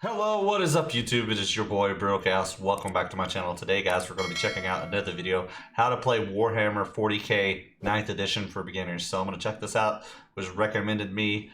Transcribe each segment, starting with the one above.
Hello, what is up YouTube? It is your boy Brocast. Welcome back to my channel. Today guys, we're going to be checking out another video, how to play Warhammer 40k 9th edition for beginners. So I'm going to check this out. It was recommended me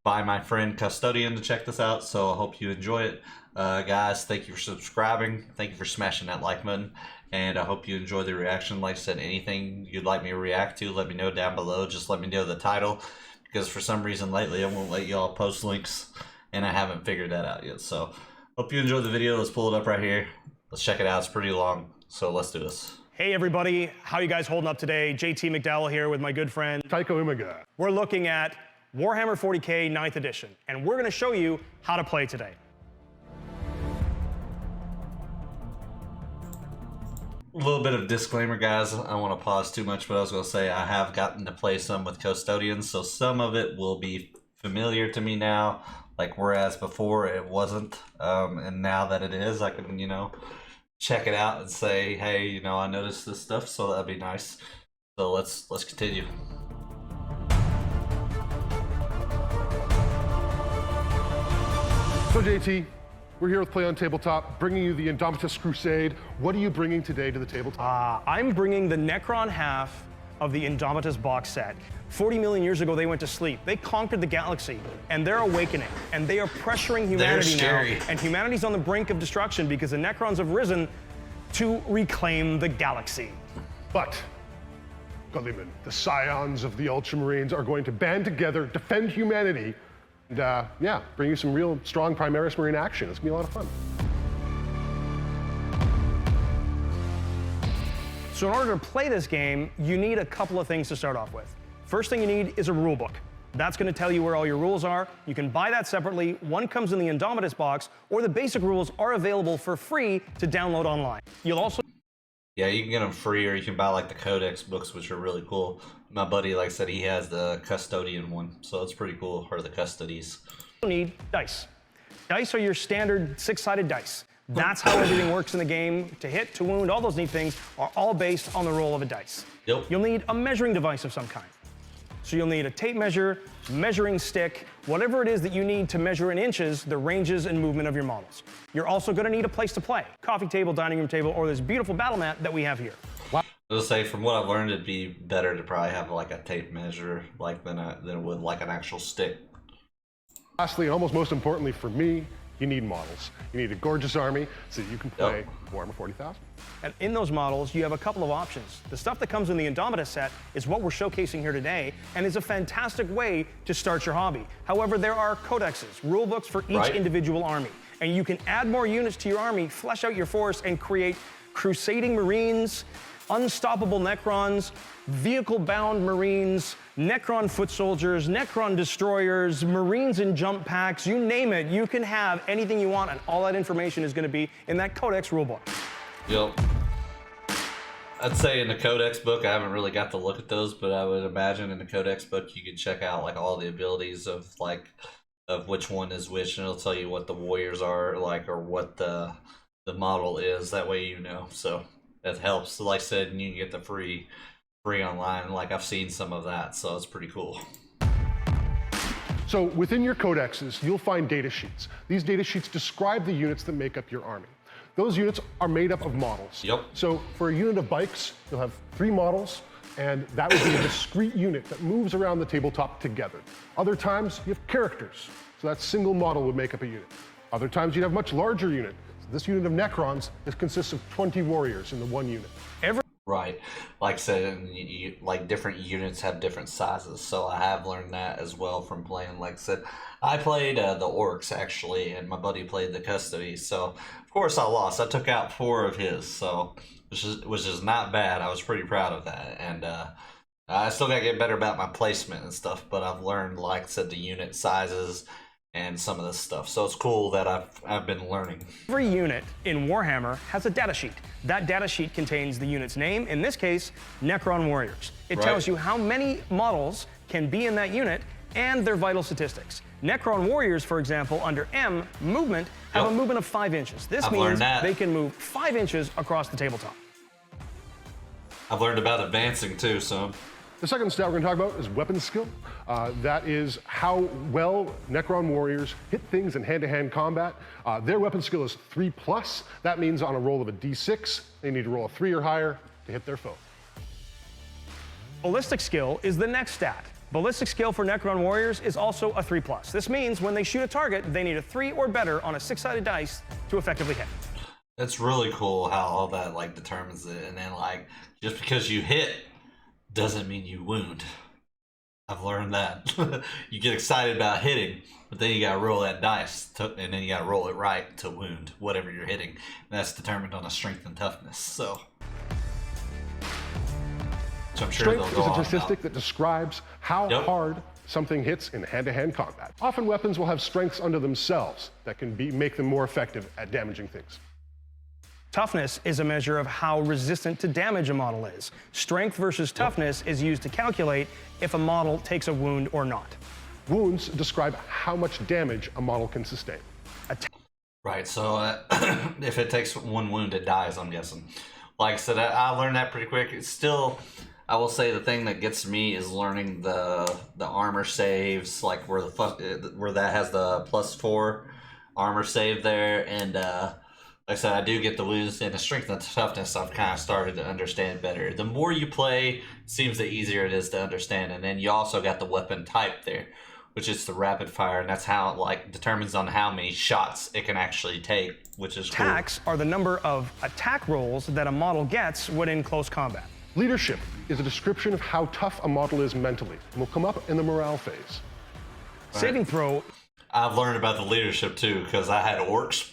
by my friend Custodian to check this out, so I hope you enjoy it. Guys, thank you for subscribing. Thank you for smashing that like button. And I hope you enjoy the reaction. Like I said, anything you'd like me to react to, let me know down below. Just let me know the title, because for some reason lately I won't let y'all post links. And I haven't figured that out yet. So hope you enjoyed the video. Let's pull it up right here. Let's check it out. It's pretty long, so let's do this. Hey everybody, how you guys holding up today? JT McDowell here with my good friend Tycho Umaga. We're looking at Warhammer 40k 9th edition, and we're gonna show you how to play today. A little bit of disclaimer, guys. I don't want to pause too much, but I was going to say I have gotten to play some with Custodians, so some of it will be familiar to me now. Like, whereas before it wasn't, and now that it is, I can, check it out and say, hey, I noticed this stuff, so that'd be nice. So let's continue. So JT, we're here with Playontabletop, bringing you the Indomitus Crusade. What are you bringing today to the tabletop? I'm bringing the Necron half of the Indomitus box set. 40 million years ago, they went to sleep. They conquered the galaxy, and they're awakening, and they are pressuring humanity now. And humanity's on the brink of destruction because the Necrons have risen to reclaim the galaxy. But, Gulliman, the scions of the Ultramarines are going to band together, defend humanity, and yeah, bring you some real strong Primaris Marine action. It's gonna be a lot of fun. So in order to play this game, you need a couple of things to start off with. First thing you need is a rule book. That's going to tell you where all your rules are. You can buy that separately. One comes in the Indomitus box, or the basic rules are available for free to download online. You'll also... Yeah, you can get them free, or you can buy like the Codex books, which are really cool. My buddy, like I said, he has the Custodian one, so it's pretty cool, or the Custodies. You need dice. Dice are your standard six-sided dice. That's how everything works in the game. To hit, to wound, all those neat things are all based on the roll of a dice. Yep. You'll need a measuring device of some kind. So you'll need a tape measure, measuring stick, whatever it is that you need to measure in inches the ranges and movement of your models. You're also going to need a place to play. Coffee table, dining room table, or this beautiful battle mat that we have here. I'll say, from what I've learned, it'd be better to probably have like a tape measure than it would like an actual stick. Lastly, and almost most importantly for me, you need models. You need a gorgeous army so you can play Warhammer 40,000. And in those models, you have a couple of options. The stuff that comes in the Indomitus set is what we're showcasing here today, and is a fantastic way to start your hobby. However, there are codexes, rule books for each individual army, and you can add more units to your army, flesh out your force, and create crusading Marines, unstoppable Necrons, vehicle-bound Marines, Necron foot soldiers, Necron destroyers, Marines in jump packs, you name it, you can have anything you want, and all that information is going to be in that Codex rulebook. Yep. I'd say in the Codex book, I haven't really got to look at those, but I would imagine in the Codex book you could check out like all the abilities of which one is which, and it'll tell you what the warriors are like, or what the model is. That way you know. So that helps. Like I said, you can get the free online. Like, I've seen some of that, so it's pretty cool. So within your codexes, you'll find data sheets. These data sheets describe the units that make up your army. Those units are made up of models. Yep. So for a unit of bikes, you'll have 3 models, and that would be a discrete unit that moves around the tabletop together. Other times, you have characters. So that single model would make up a unit. Other times, you'd have a much larger unit. So this unit of Necrons, consists of 20 warriors in the one unit. Right, like I said, like different units have different sizes, so I have learned that as well from playing. Like I said, I played the Orcs actually, and my buddy played the Custody, so of course I lost. I took out 4 of his, so which is not bad. I was pretty proud of that, and I still gotta get better about my placement and stuff. But I've learned, like I said, the unit sizes and some of this stuff. So it's cool that I've been learning. Every unit in Warhammer has a data sheet. That data sheet contains the unit's name, in this case, Necron Warriors. It tells you how many models can be in that unit and their vital statistics. Necron Warriors, for example, under M, movement, have a movement of 5 inches. This means they can move 5 inches across the tabletop. I've learned about advancing too, so The second stat we're going to talk about is weapon skill. That is how well Necron warriors hit things in hand-to-hand combat. Their weapon skill is 3+. That means on a roll of a d6, they need to roll a 3 or higher to hit their foe. Ballistic skill is the next stat. Ballistic skill for Necron warriors is also a 3+. This means when they shoot a target, they need a 3 or better on a 6-sided dice to effectively hit. It's really cool how all that like determines it, and then like just because you hit doesn't mean you wound. I've learned that. You get excited about hitting, but then you gotta roll that dice, and then you gotta roll it right to wound whatever you're hitting. And that's determined on a strength and toughness. So I'm sure Strength is a statistic that describes how hard something hits in hand-to-hand combat. Often weapons will have strengths unto themselves that can make them more effective at damaging things. Toughness is a measure of how resistant to damage a model is. Strength versus toughness is used to calculate if a model takes a wound or not. Wounds describe how much damage a model can sustain. Right, so if it takes one wound, it dies, I'm guessing. Like I said, I learned that pretty quick. It's still, I will say the thing that gets me is learning the armor saves, like where that has the +4 armor save there, and like I said, I do get the wounds and the strength and toughness. I've kind of started to understand better. The more you play, it seems the easier it is to understand. And then you also got the weapon type there, which is the rapid fire, and that's how it like determines on how many shots it can actually take, which is cool. Attacks are the number of attack rolls that a model gets when in close combat. Leadership is a description of how tough a model is mentally, and will come up in the morale phase. Right. Saving throw. I've learned about the leadership too, because I had orcs.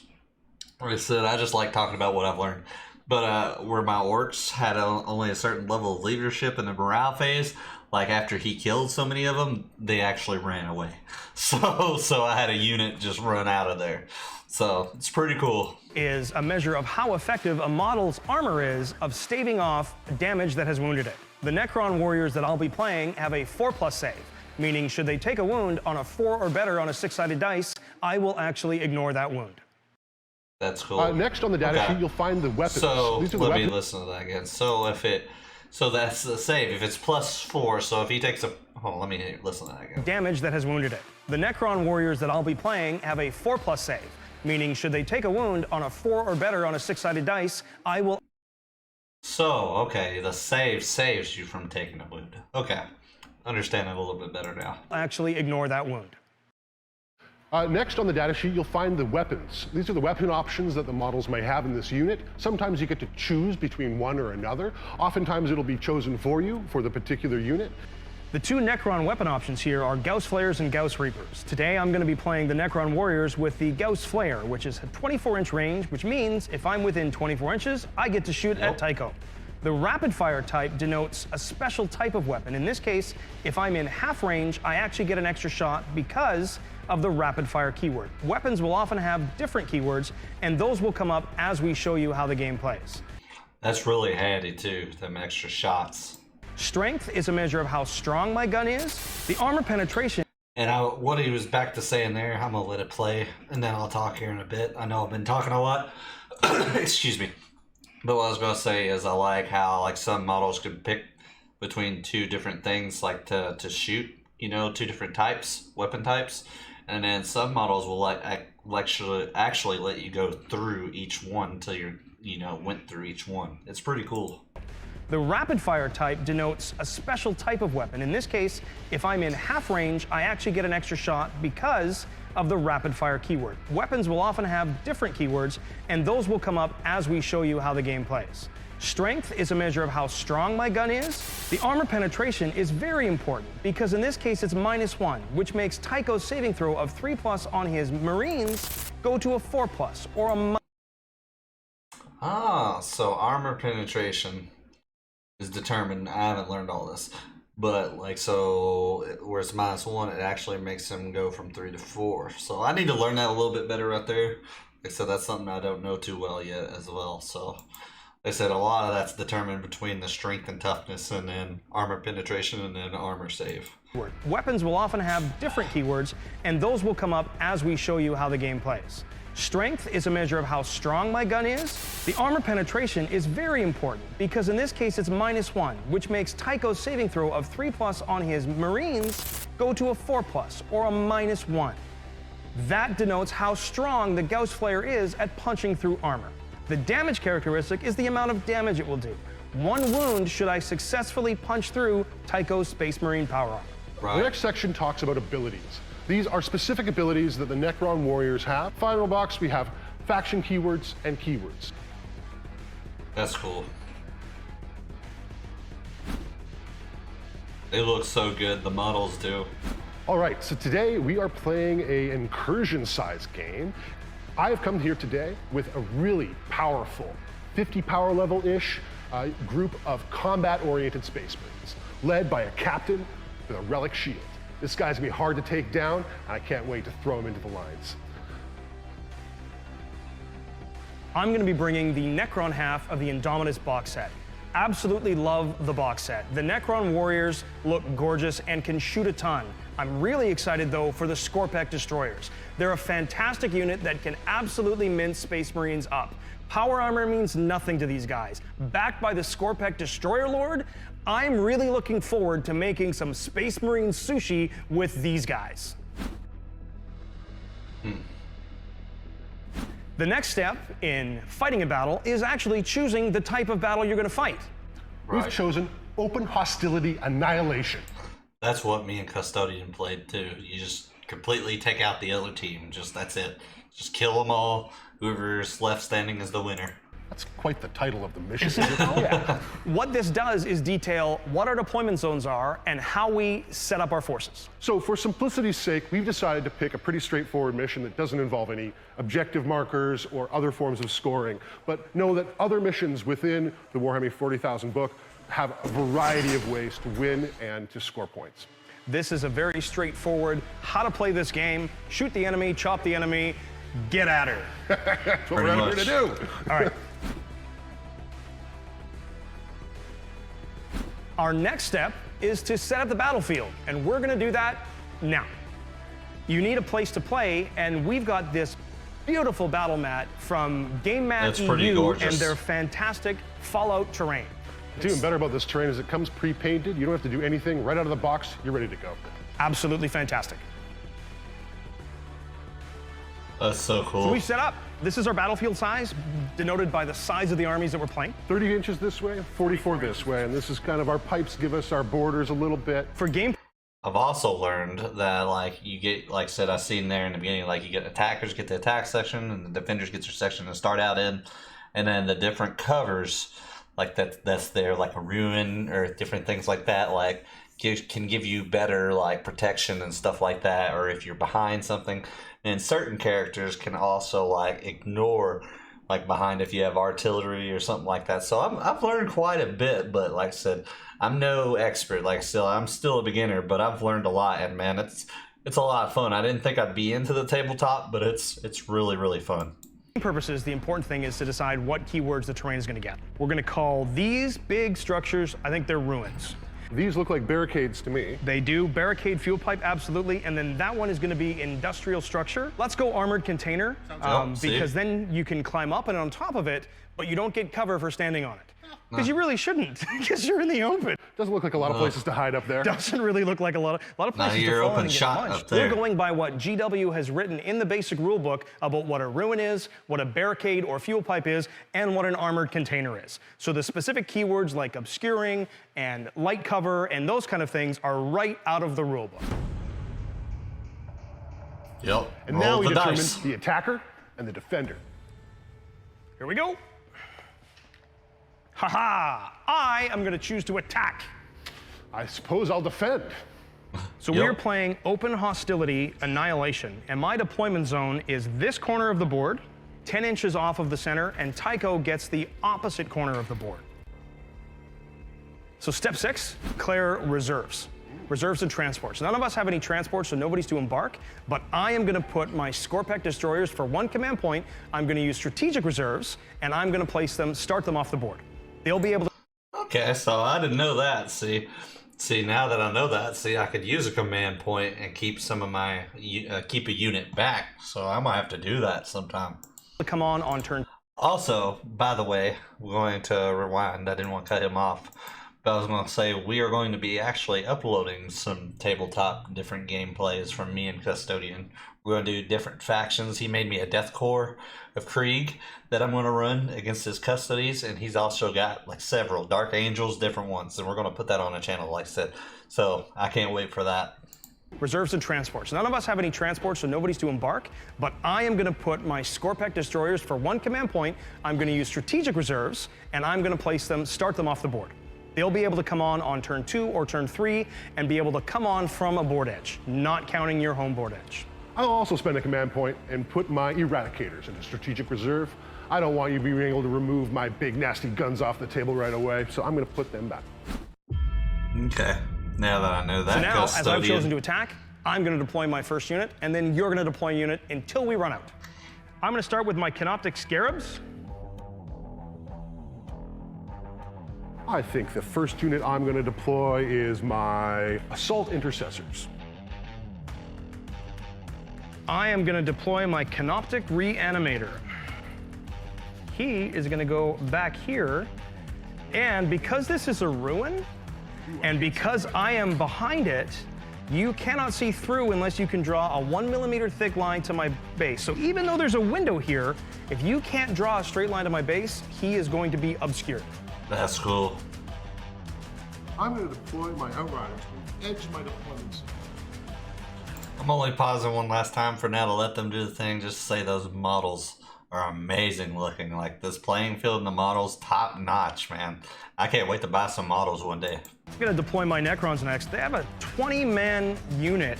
Like I said, I just like talking about what I've learned. But where my orcs had only a certain level of leadership in the morale phase, like after he killed so many of them, they actually ran away. So I had a unit just run out of there. So it's pretty cool. Is a measure of how effective a model's armor is of staving off damage that has wounded it. The Necron warriors that I'll be playing have a 4+ save, meaning should they take a wound on a 4 or better on a 6-sided dice, I will actually ignore that wound. That's cool. Next on the data sheet, you'll find the weapons. So let me listen to that again. So that's the save. If it's +4, so if he takes a, hold on, let me listen to that again. Damage that has wounded it. The Necron warriors that I'll be playing have a 4+ save, meaning should they take a wound on a 4 or better on a 6-sided dice, I will. So, okay, the save saves you from taking a wound. Okay, understand it a little bit better now. Actually ignore that wound. Next on the data sheet, you'll find the weapons. These are the weapon options that the models may have in this unit. Sometimes you get to choose between one or another. Oftentimes it'll be chosen for you for the particular unit. The two Necron weapon options here are Gauss Flayers and Gauss Reapers. Today I'm going to be playing the Necron Warriors with the Gauss Flayer, which is a 24-inch range, which means if I'm within 24 inches, I get to shoot at Tycho. The rapid fire type denotes a special type of weapon. In this case, if I'm in half range, I actually get an extra shot because of the rapid fire keyword. Weapons will often have different keywords, and those will come up as we show you how the game plays. That's really handy too, them extra shots. Strength is a measure of how strong my gun is. The armor penetration. And what he was back to saying there, I'm gonna let it play, and then I'll talk here in a bit. I know I've been talking a lot. Excuse me. But what I was gonna say is I like how like some models could pick between two different things, like to shoot, you know, two different types, weapon types. And then some models will actually let you go through each one until you're, went through each one. It's pretty cool. The rapid fire type denotes a special type of weapon. In this case, if I'm in half range, I actually get an extra shot because of the rapid fire keyword. Weapons will often have different keywords, and those will come up as we show you how the game plays. Strength is a measure of how strong my gun is. The armor penetration is very important because in this case it's -1, which makes Tycho's saving throw of 3+ on his Marines go to a 4+ or a. So armor penetration is determined. I haven't learned all this, but like so where it's -1, it actually makes him go from 3 to 4. So I need to learn that a little bit better right there. Like I said, that's something I don't know too well yet as well. So. They said a lot of that's determined between the strength and toughness, and then armor penetration, and then armor save. Weapons will often have different keywords, and those will come up as we show you how the game plays. Strength is a measure of how strong my gun is. The armor penetration is very important because in this case it's -1, which makes Tycho's saving throw of 3+ on his Marines go to a 4+ or a -1. That denotes how strong the Gauss Flare is at punching through armor. The damage characteristic is the amount of damage it will do. 1 wound should I successfully punch through Tycho's Space Marine power armor. Right. The next section talks about abilities. These are specific abilities that the Necron warriors have. Final box, we have faction keywords and keywords. That's cool. They look so good, the models do. All right, so today we are playing a incursion-sized game. I have come here today with a really powerful, 50 power level-ish group of combat-oriented Space Marines, led by a captain with a relic shield. This guy's gonna be hard to take down, and I can't wait to throw him into the lines. I'm going to be bringing the Necron half of the Indomitus box set. Absolutely love the box set. The Necron warriors look gorgeous and can shoot a ton. I'm really excited though for the Scorpek destroyers. They're a fantastic unit that can absolutely mince Space Marines up. Power armor means nothing to these guys. Backed by the Scorpek destroyer lord, I'm really looking forward to making some Space Marine sushi with these guys. The next step in fighting a battle is actually choosing the type of battle you're going to fight. Right. We've chosen Open Hostility Annihilation. That's what me and Custodian played too. You just completely take out the other team. That's it. Just kill them all. Whoever's left standing is the winner. That's quite the title of the mission. Oh, yeah. What this does is detail what our deployment zones are and how we set up our forces. So for simplicity's sake, we've decided to pick a pretty straightforward mission that doesn't involve any objective markers or other forms of scoring. But know that other missions within the Warhammer 40,000 book have a variety of ways to win and to score points. This is a very straightforward how to play this game. Shoot the enemy, chop the enemy, get at her. That's what Pretty we're out much. here to do. All right. Our next step is to set up the battlefield, and we're going to do that now. You need a place to play, and we've got this beautiful battle mat from Game Mat That's pretty EU gorgeous. and their fantastic Fallout terrain. What's even better about this terrain is it comes pre-painted. You don't have to do anything. Right out of the box, you're ready to go. Absolutely fantastic. That's so cool. So we've set up. This is our battlefield size, denoted by the size of the armies that we're playing. 30 inches this way, 44 this way, and this is kind of our pipes give us our borders a little bit. For game I've also learned that like you get, like I said, I seen there in the beginning, like you get attackers get the attack section and the defenders get their section to start out in, and then the different covers like that's there, like a ruin or different things like that, like can give you better like protection and stuff like that, or if you're behind something. And certain characters can also like ignore like behind if you have artillery or something like that. So I've learned quite a bit, but like I said, I'm no expert. Like still, I'm still a beginner, but I've learned a lot, and man, it's a lot of fun. I didn't think I'd be into the tabletop, but it's really, really fun. purposes, the important thing is to decide what keywords the terrain is going to get. We're going to call these big structures, I think they're ruins. These look like barricades to me. They do. Barricade, fuel pipe, absolutely. And then that one is going to be industrial structure. Let's go armored container, because then you can climb up and on top of it, but you don't get cover for standing on it. Because you really shouldn't, because you're in the open. Doesn't look like a lot of places to hide up there. Doesn't really look like a lot of places to fall and get punched. We're going by what GW has written in the basic rule book about what a ruin is, what a barricade or fuel pipe is, and what an armored container is. So the specific keywords like obscuring and light cover and those kind of things are right out of the rule book. Yep. And now we determine the attacker and the defender. Here we go. Haha! I am going to choose to attack. I suppose I'll defend. So we're playing Open Hostility Annihilation, and my deployment zone is this corner of the board, 10 inches off of the center, and Tycho gets the opposite corner of the board. So step 6, declare reserves. Reserves and transports. None of us have any transports, so nobody's to embark, but I am going to put my Scorpek destroyers for one command point. I'm going to use strategic reserves, and I'm going to place them, start them off the board. They'll be able to... Okay, so I didn't know that. See, now that I know that, I could use a command point and keep some of my, keep a unit back. So I might have to do that sometime. come on turn. Also, by the way, we're going to rewind. I didn't want to cut him off. I was going to say, we are going to be actually uploading some tabletop different gameplays from me and Custodian. We're going to do different factions. He made me a death core of Krieg that I'm going to run against his custodies, and he's also got like several Dark Angels, different ones, and we're going to put that on the channel, like I said. So I can't wait for that. Reserves and transports. None of us have any transports, so nobody's to embark, but I am going to put my Scorpec destroyers for one command point. I'm going to use strategic reserves, and I'm going to place them, start them off the board. They'll be able to come on turn 2 or turn 3 and be able to come on from a board edge, not counting your home board edge. I'll also spend a command point and put my Eradicators into strategic reserve. I don't want you being able to remove my big nasty guns off the table right away, so I'm going to put them back. Okay, now that I know that, So now, Custodian, as I've chosen to attack, I'm going to deploy my first unit, and then you're going to deploy a unit until we run out. I'm going to start with my Canoptic Scarabs. I think the first unit I'm going to deploy is my Assault Intercessors. I am going to deploy my Canoptic Reanimator. He is going to go back here, and because this is a ruin, and because I am behind it, you cannot see through unless you can draw a 1mm thick line to my base. So even though there's a window here, if you can't draw a straight line to my base, he is going to be obscured. That's cool. I'm going to deploy my Outriders to edge my deployments. I'm only pausing one last time for now to let them do the thing. Just to say those models are amazing looking. Like this playing field and the models, top notch, man. I can't wait to buy some models one day. I'm going to deploy my Necrons next. They have a 20-man unit.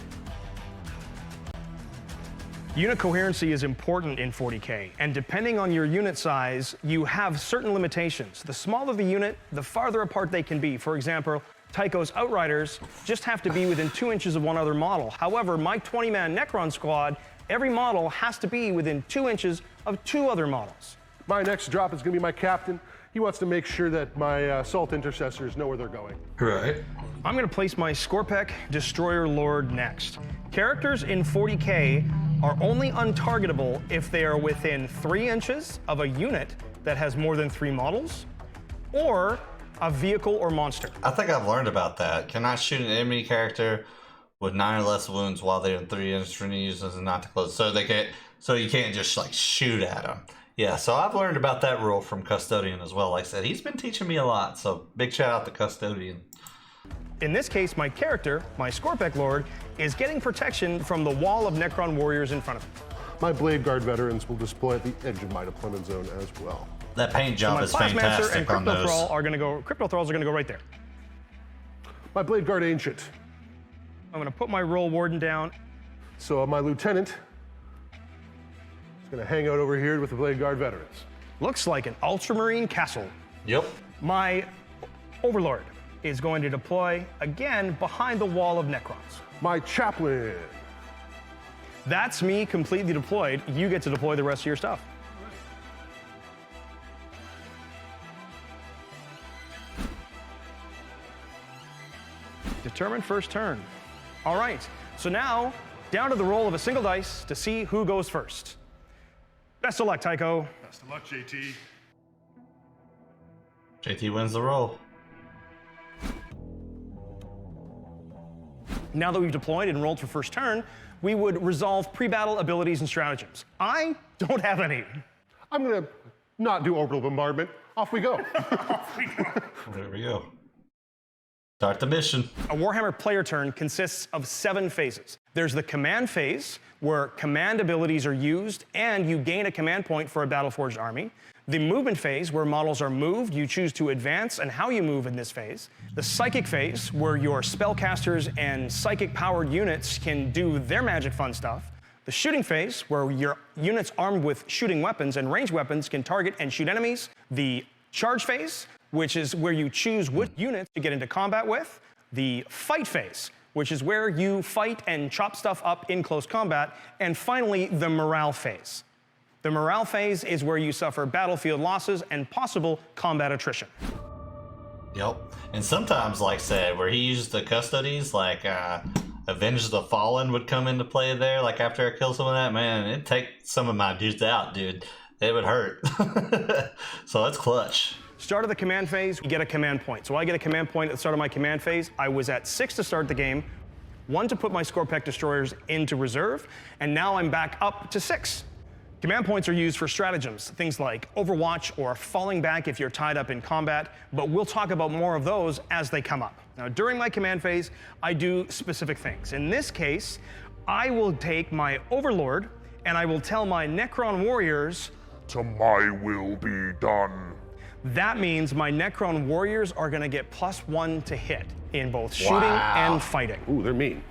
Unit coherency is important in 40K, and depending on your unit size, you have certain limitations. The smaller the unit, the farther apart they can be. For example, Tycho's Outriders just have to be within 2 inches of one other model. However, my 20-man Necron squad, every model has to be within 2 inches of 2 other models. My next drop is going to be my captain. He wants to make sure that my Assault Intercessors know where they're going. Right. I'm going to place my Scorpec Destroyer Lord next. Characters in 40K are only untargetable if they are within 3 inches of a unit that has more than 3 models, or a vehicle or monster. I think I've learned about that. Cannot shoot an enemy character with 9 or less wounds while they're in 3 inches from uses and not to close. So they can't. So you can't just like shoot at them. Yeah. So I've learned about that rule from Custodian as well. Like I said, he's been teaching me a lot. So big shout out to Custodian. In this case, my character, my Scorpec Lord, is getting protection from the wall of Necron warriors in front of him. My Blade Guard veterans will display at the edge of my deployment zone as well. That paint job is My Plasmancer fantastic and on those. Crypto Thralls are going to go right there. My Blade Guard Ancient. I'm going to put my Roll Warden down. So my Lieutenant is going to hang out over here with the Blade Guard veterans. Looks like an Ultramarine castle. Yep. My Overlord is going to deploy again behind the wall of Necrons. My Chaplain. That's me completely deployed. You get to deploy the rest of your stuff. Determine first turn. All right, so now down to the roll of a single dice to see who goes first. Best of luck, Tycho. Best of luck, JT. JT wins the roll. Now that we've deployed and rolled for first turn, we would resolve pre-battle abilities and stratagems. I don't have any. I'm going to not do orbital bombardment. Off we go. There we go. Start the mission. A Warhammer player turn consists of 7 phases. There's the command phase, where command abilities are used and you gain a command point for a battle-forged army. The movement phase, where models are moved, you choose to advance and how you move in this phase. The psychic phase, where your spellcasters and psychic-powered units can do their magic fun stuff. The shooting phase, where your units armed with shooting weapons and ranged weapons can target and shoot enemies. The charge phase, which is where you choose which units to get into combat with. The fight phase, which is where you fight and chop stuff up in close combat. And finally, the morale phase. The morale phase is where you suffer battlefield losses and possible combat attrition. Yep. And sometimes, like I said, where he used the custodies, like Avenge the Fallen would come into play there. Like after I kill some of that, man, it'd take some of my dudes out, dude. It would hurt. So that's clutch. Start of the command phase, you get a command point. So I get a command point at the start of my command phase. I was at 6 to start the game, 1 to put my Scorpec destroyers into reserve, and now I'm back up to 6. Command points are used for stratagems, things like Overwatch or falling back if you're tied up in combat, but we'll talk about more of those as they come up. Now, during my command phase, I do specific things. In this case, I will take my Overlord and I will tell my Necron warriors, "To my will be done." That means my Necron warriors are going to get +1 to hit in both shooting and fighting. Ooh, they're mean.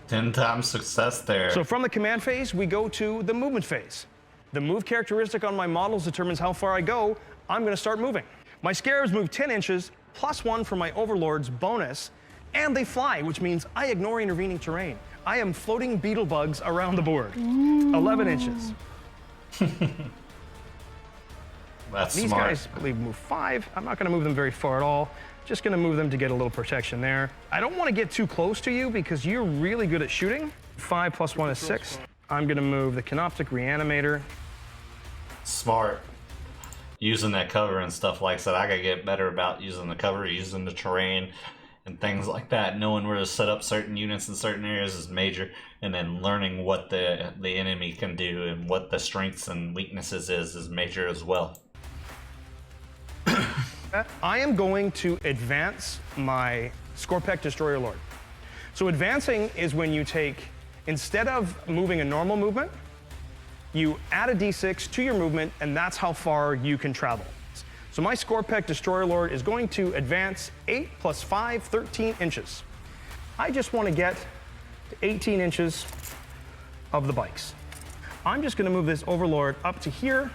10 times success there. So from the command phase, we go to the movement phase. The move characteristic on my models determines how far I go. I'm going to start moving. My Scarabs move 10 inches, +1 for my Overlord's bonus, and they fly, which means I ignore intervening terrain. I am floating beetle bugs around the board. 11 inches. That's These smart. guys, I believe, move 5. I'm not going to move them very far at all. Just going to move them to get a little protection there. I don't want to get too close to you because you're really good at shooting. 5 + 1 is 6. I'm going to move the Canoptic Reanimator. Smart. Using that cover and stuff like that. I gotta get better about using the cover, using the terrain, and things like that. Knowing where to set up certain units in certain areas is major, and then learning what the enemy can do and what the strengths and weaknesses is major as well. I am going to advance my Scorpec Destroyer Lord. So advancing is when you take, instead of moving a normal movement, you add a d6 to your movement, and that's how far you can travel. So my Scorpec Destroyer Lord is going to advance 8 + 5, 13 inches. I just want to get to 18 inches of the bikes. I'm just going to move this Overlord up to here.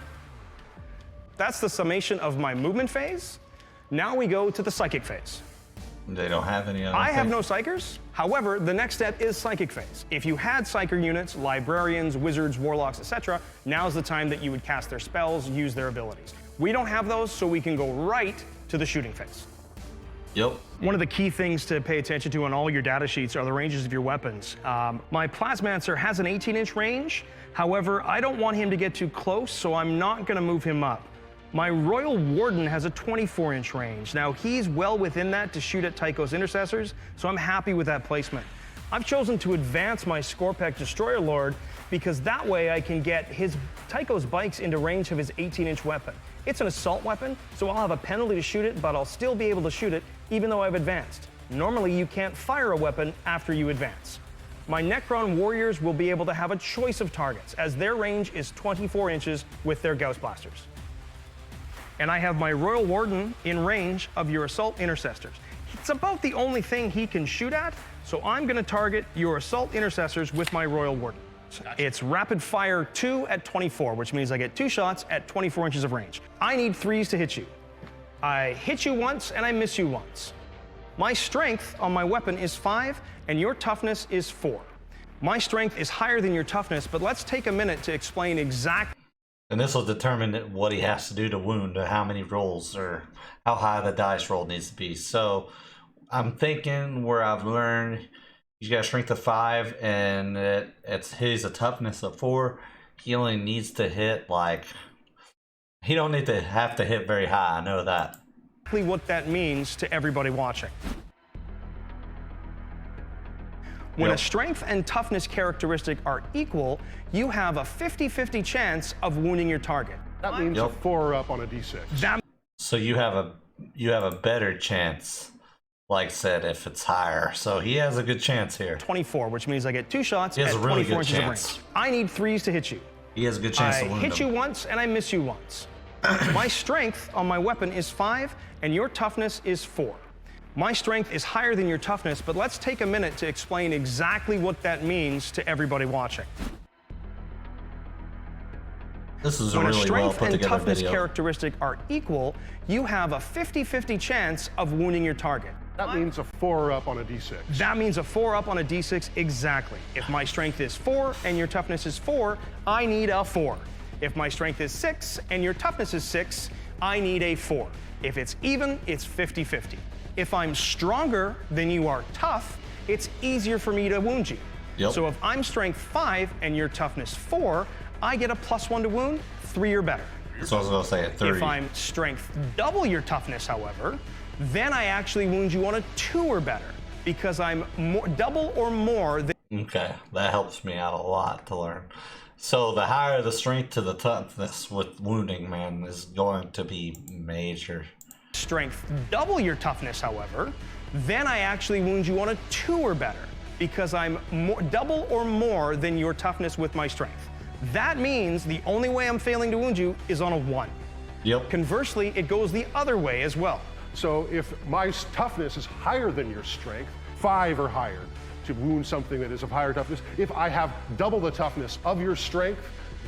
That's the summation of my movement phase. Now we go to the psychic phase. They don't have any other I have thing? no psychers. However, the next step is psychic phase. If you had psyker units, librarians, wizards, warlocks, etc., now's the time that you would cast their spells, use their abilities. We don't have those, so we can go right to the shooting phase. Yep. One of the key things to pay attention to on all your data sheets are the ranges of your weapons. My Plasmancer has an 18-inch range. However, I don't want him to get too close, so I'm not going to move him up. My Royal Warden has a 24-inch range. Now, he's well within that to shoot at Tycho's intercessors, so I'm happy with that placement. I've chosen to advance my Scorpec Destroyer Lord because that way I can get Tycho's bikes into range of his 18-inch weapon. It's an assault weapon, so I'll have a penalty to shoot it, but I'll still be able to shoot it even though I've advanced. Normally, you can't fire a weapon after you advance. My Necron warriors will be able to have a choice of targets, as their range is 24 inches with their Gauss blasters. And I have my Royal Warden in range of your assault intercessors. It's about the only thing he can shoot at, so I'm going to target your assault intercessors with my Royal Warden. It's rapid fire 2 at 24, which means I get 2 shots at 24 inches of range. I need 3s to hit you. I hit you once and I miss you once. My strength on my weapon is 5 and your toughness is 4. My strength is higher than your toughness, but let's take a minute to explain exactly. And this will determine what he has to do to wound, or how many rolls, or how high the dice roll needs to be. So I'm thinking where I've learned he's got a strength of 5 and he's a toughness of 4. He only needs to hit he don't need to have to hit very high. I know that. What that means to everybody watching. When a strength and toughness characteristic are equal, you have a 50-50 chance of wounding your target. That means a 4 up on a d6. So you have a better chance, like I said, if it's higher. So he has a good chance here. 24, which means I get 2 shots He at has a 24 really good inches of chance. range. I need 3s to hit you. He has a good chance to I wound hit him. you once and I miss you once. My strength on my weapon is 5 and your toughness is 4. My strength is higher than your toughness, but let's take a minute to explain exactly what that means to everybody watching. This is a When a really well strength put and together toughness video. characteristic are equal, you have a 50-50 chance of wounding your target. That means a 4 up on a d6. That means a 4 up on a d6 exactly. If my strength is 4 and your toughness is 4, I need a 4. If my strength is 6 and your toughness is 6, I need a 4. If it's even, it's 50-50. If I'm stronger than you are tough, it's easier for me to wound you. Yep. So if I'm strength 5 and your toughness 4, I get a +1 to wound, 3 or better. That's what I was gonna say, at 30. If I'm strength double your toughness, however, then I actually wound you on a 2 or better because I'm double or more than. Okay, that helps me out a lot to learn. So the higher the strength to the toughness with wounding, man, is going to be major. Strength double your toughness, however, then I actually wound you on a 2 or better because I'm double or more than your toughness with my strength. That means the only way I'm failing to wound you is on a 1. Yep. Conversely, it goes the other way as well. So if my toughness is higher than your strength, 5 or higher, to wound something that is of higher toughness. If I have double the toughness of your strength,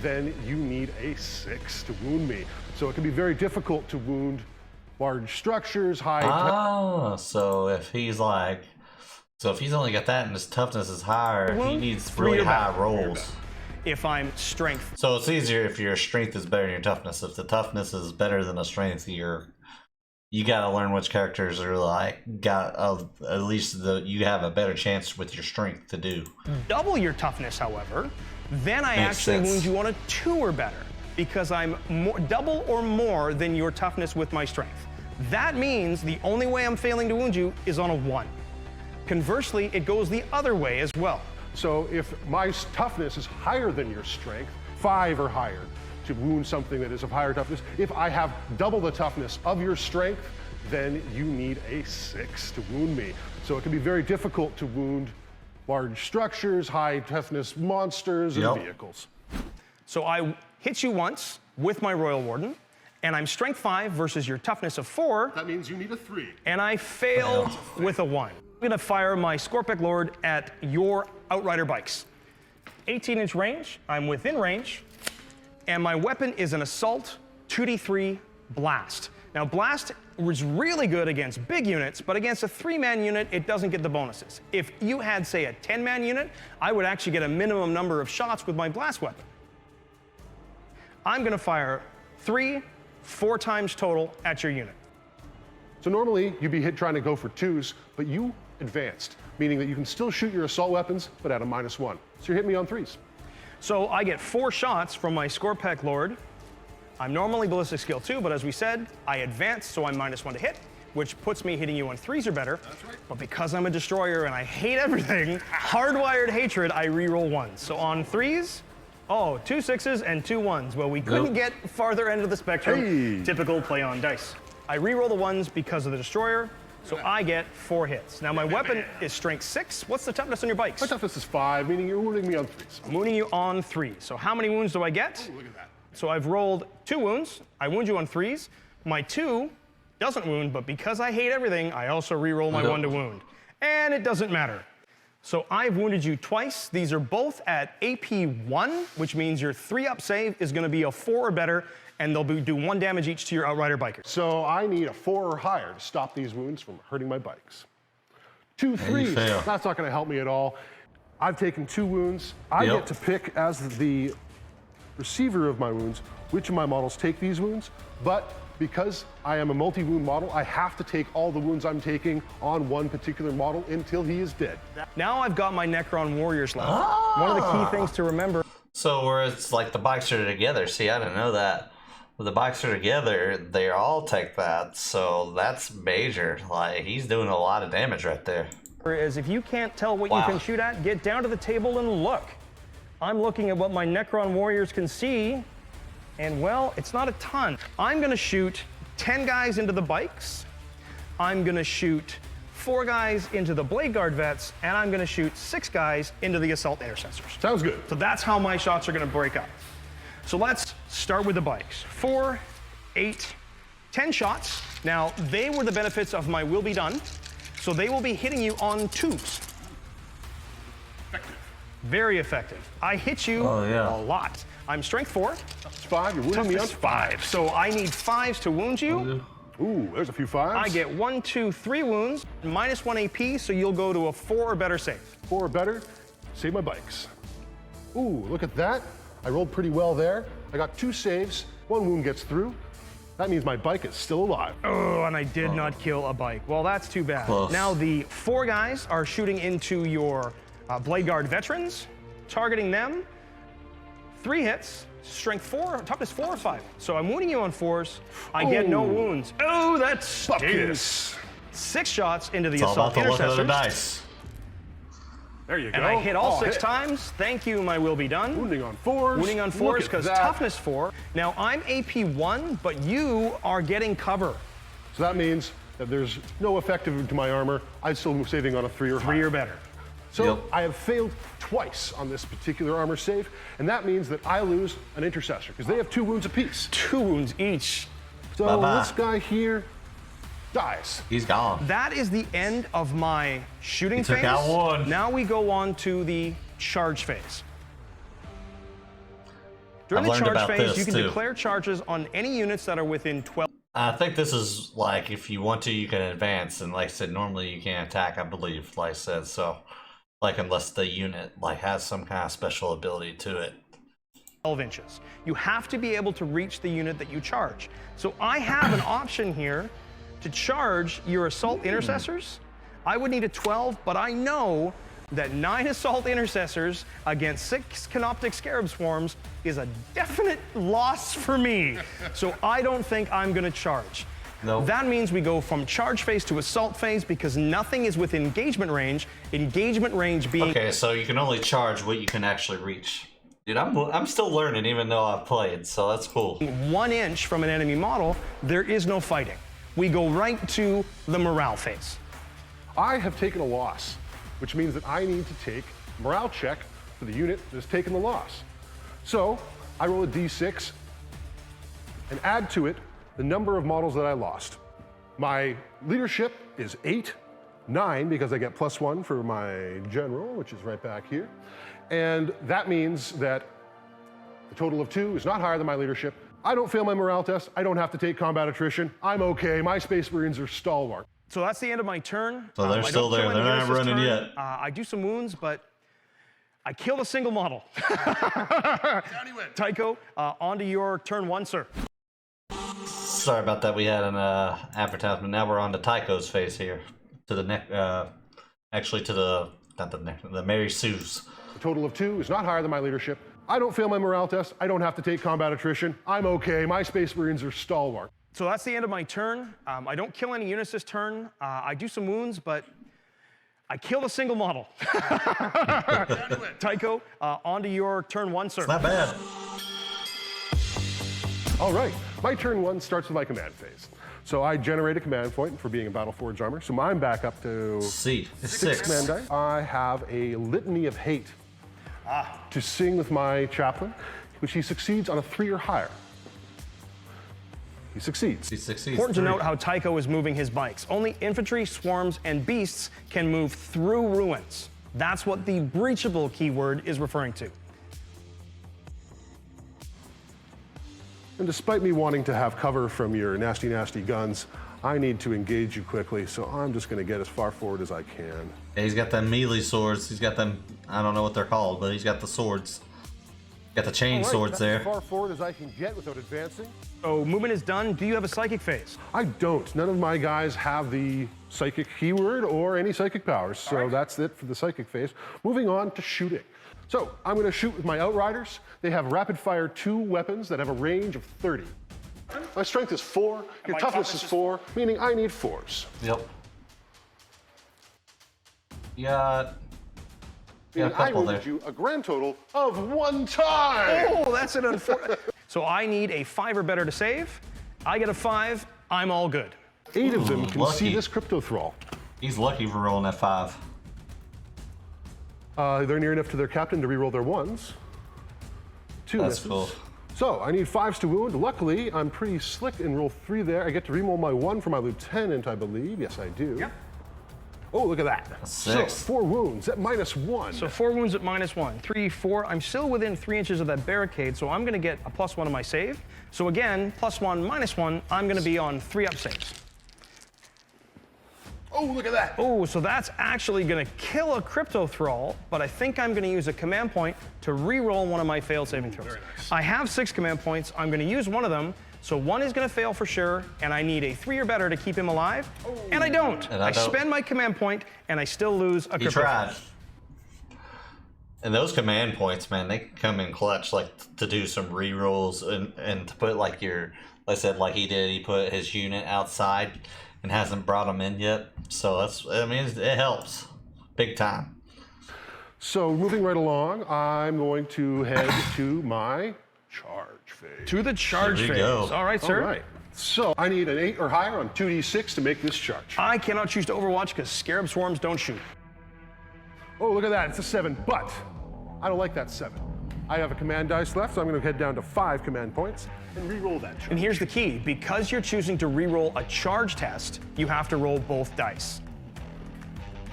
then you need a 6 to wound me. So it can be very difficult to wound large structures, So if he's only got that and his toughness is higher, he needs really high rolls. If I'm strength. So it's easier if your strength is better than your toughness. If the toughness is better than the strength, you gotta learn which characters are at least you have a better chance with your strength to do. Double your toughness, however, then I actually wound you on a 2 or better because I'm double or more than your toughness with my strength. That means the only way I'm failing to wound you is on a 1. Conversely, it goes the other way as well. So if my toughness is higher than your strength, 5 or higher, to wound something that is of higher toughness. If I have double the toughness of your strength, then you need a 6 to wound me. So it can be very difficult to wound large structures, high toughness monsters, and vehicles. So I hit you once with my Royal Warden, and I'm strength 5 versus your toughness of 4. That means you need a 3. And I failed with a 1. I'm gonna fire my Scorpic Lord at your Outrider bikes. 18-inch range, I'm within range. And my weapon is an Assault 2d3 Blast. Now, Blast was really good against big units, but against a 3-man unit, it doesn't get the bonuses. If you had, say, a 10-man unit, I would actually get a minimum number of shots with my Blast weapon. I'm gonna fire 4 times total at your unit. So normally, you'd be trying to go for 2s, but you advanced, meaning that you can still shoot your assault weapons, but at a -1. So you're hitting me on 3s. So I get 4 shots from my Scorpic Lord. I'm normally ballistic skill 2, but as we said, I advance, so I'm -1 to hit, which puts me hitting you on 3s or better. That's right. But because I'm a destroyer and I hate everything, hardwired hatred, I reroll 1s. So on 3s, 2 6s and 2 1s. Well, we couldn't get farther end of the spectrum. Hey. Typical play on dice. I reroll the 1s because of the destroyer, so I get 4 hits. Now my weapon is strength 6. What's the toughness on your bikes? My toughness is 5, meaning you're wounding me on 3s. I'm wounding you on 3. So how many wounds do I get? Ooh, look at that. So I've rolled 2 wounds. I wound you on 3s. My 2 doesn't wound, but because I hate everything, I also reroll my 1 to wound. And it doesn't matter. So I've wounded you twice. These are both at AP 1, which means your 3-up save is gonna be a 4 or better, and they'll do 1 damage each to your Outrider bikers. So I need a 4 or higher to stop these wounds from hurting my bikes. 2 3s, that's not gonna help me at all. I've taken 2 wounds. I get to pick as the receiver of my wounds which of my models take these wounds, but because I am a multi-wound model, I have to take all the wounds I'm taking on one particular model until he is dead. Now I've got my Necron Warriors left. One of the key things to remember. So where it's like the bikes are together. See, I didn't know that. When the bikes are together, they all take that. So that's major. Like, he's doing a lot of damage right there. Is if you can't tell what you can shoot at, get down to the table and look. I'm looking at what my Necron Warriors can see, and well, it's not a ton. I'm gonna shoot 10 guys into the bikes. I'm gonna shoot 4 guys into the Blade Guard vets, and I'm gonna shoot 6 guys into the Assault Intercessors. Sounds good. So that's how my shots are gonna break up. So let's start with the bikes. 4, 8, 10 shots. Now, they were the benefits of my will be done. So they will be hitting you on 2s. Effective. Very effective. I hit you a lot. I'm strength 4. That's 5, you're wounding me on 5. So I need 5s to wound you. Ooh, there's a few 5s. I get 1, 2, 3 wounds, -1 AP, so you'll go to a 4 or better save. 4 or better, save my bikes. Ooh, look at that. I rolled pretty well there. I got 2 saves, 1 wound gets through. That means my bike is still alive. Oh, and I did not kill a bike. Well, that's too bad. Close. Now the 4 guys are shooting into your Blade Guard veterans, targeting them. 3 hits, strength 4, toughness 4 or 5. So I'm wounding you on 4s. I get no wounds. Oh, that's stinks. 6 shots into the It's all assault about the luck of the intercessors. dice. There you go. And I hit all 6 hit. times. Thank you, my will be done. Wounding on 4s. Wounding on 4s because toughness 4. Now I'm AP 1, but you are getting cover. So that means that there's no effect to my armor. I'm still saving on a 3 or 3 higher. or better. So Yep. I have failed twice on this particular armor save, and that means that I lose an intercessor because they have 2 wounds apiece. 2 wounds each. So Bye-bye. this guy here dies. He's gone. That is the end of my shooting He phase. took out 1. Now we go on to the charge phase. During I've the learned charge about phase, this, you can too. declare charges on any units that are within 12. I think this is like if you want to, you can advance, and like I said, normally you can't attack. I believe, like I said, so like unless the unit like has some kind of special ability to it. 12 inches. You have to be able to reach the unit that you charge. So I have an option here to charge your assault intercessors. I would need a 12, but I know that 9 assault intercessors against 6 canoptic scarab swarms is a definite loss for me. So I don't think I'm going to charge. Nope. That means we go from charge phase to assault phase because nothing is within engagement range. Engagement range being Okay, so you can only charge what you can actually reach. Dude, I'm still learning even though I've played, so that's cool. 1 inch from an enemy model. There is no fighting. We go right to the morale phase. I have taken a loss, which means that I need to take a morale check for the unit that has taken the loss. So I roll a d6 and add to it the number of models that I lost. My leadership is 8, 9 because I get +1 for my general, which is right back here. And that means that the total of 2 is not higher than my leadership. I don't fail my morale test. I don't have to take combat attrition. I'm okay. My Space Marines are stalwart. So that's the end of my turn. So they're I still don't kill there. any They're units not this running turn. yet. I do some wounds, but I killed a single model. Tycho, on to your turn 1, sir. Sorry about that. We had an advertisement. Now we're on to Tycho's face here. To the neck. Actually, to the not the neck. The Mary Sue's. The total of 2 is not higher than my leadership. I don't fail my morale test. I don't have to take combat attrition. I'm okay. My Space Marines are stalwart. So that's the end of my turn. I don't kill any units this turn. I do some wounds, but I killed a single model. Tycho, on to your turn 1, sir. Not bad. All right, my turn 1 starts with my command phase. So I generate a command point for being a Battle Forge armor. So I'm back up to C. 6 command dice. I have a litany of hate to sing with my chaplain, which he succeeds on a 3 or higher. He succeeds. He succeeds. Important to 3. note how Tycho is moving his bikes. Only infantry, swarms, and beasts can move through ruins. That's what the breachable keyword is referring to. And despite me wanting to have cover from your nasty, nasty guns, I need to engage you quickly, so I'm just going to get as far forward as I can. Yeah, he's got them melee swords. He's got them. I don't know what they're called, but he's got the swords. Got the chain All right, swords that's there. as far forward as I can get without advancing. So movement is done. Do you have a psychic phase? I don't. None of my guys have the psychic keyword or any psychic powers, so that's it for the psychic phase. Moving on to shooting. So I'm going to shoot with my Outriders. They have rapid fire 2 weapons that have a range of 30. My strength is 4, your my toughness is 4, meaning I need 4s. Yep. You got a And I couple there. wounded you a grand total of 1 time! Oh, that's an unfortunate. So I need a 5 or better to save. I get a 5. I'm all good. 8 of them can lucky. see this crypto thrall. He's lucky for rolling that 5. They're near enough to their captain to reroll their 1s. 2 That's misses. cool. So I need 5s to wound. Luckily, I'm pretty slick and roll 3 there. I get to reroll my 1 for my lieutenant, I believe. Yes, I do. Yep. Oh, look at that. 6. So 4 wounds at -1. So 4 wounds at -1. 3, 4. I'm still within 3 inches of that barricade, so I'm going to get a +1 on my save. So again, +1, -1. I'm going to be on 3-up saves. Oh, look at that. Oh, so that's actually going to kill a crypto thrall, but I think I'm going to use a command point to re-roll one of my failed saving throws. Very nice. I have 6 command points. I'm going to use one of them, so 1 is going to fail for sure, and I need a 3 or better to keep him alive, and I don't. And I don't. spend my command point, and I still lose a He crypto. tried. And those command points, man, they can come in clutch, like to do some rerolls and to put like your, like I said, like he did, he put his unit outside and hasn't brought them in yet. So that's, I mean, it helps big time. So moving right along, I'm going to head to my charge phase. To the charge Here we phase. go. All right, sir. All right. So I need an 8 or higher on 2d6 to make this charge. I cannot choose to overwatch because scarab swarms don't shoot. Oh, look at that, it's a 7, but I don't like that 7. I have a command dice left, so I'm gonna head down to 5 command points and re-roll that charge. And here's the key. Because you're choosing to re-roll a charge test, you have to roll both dice.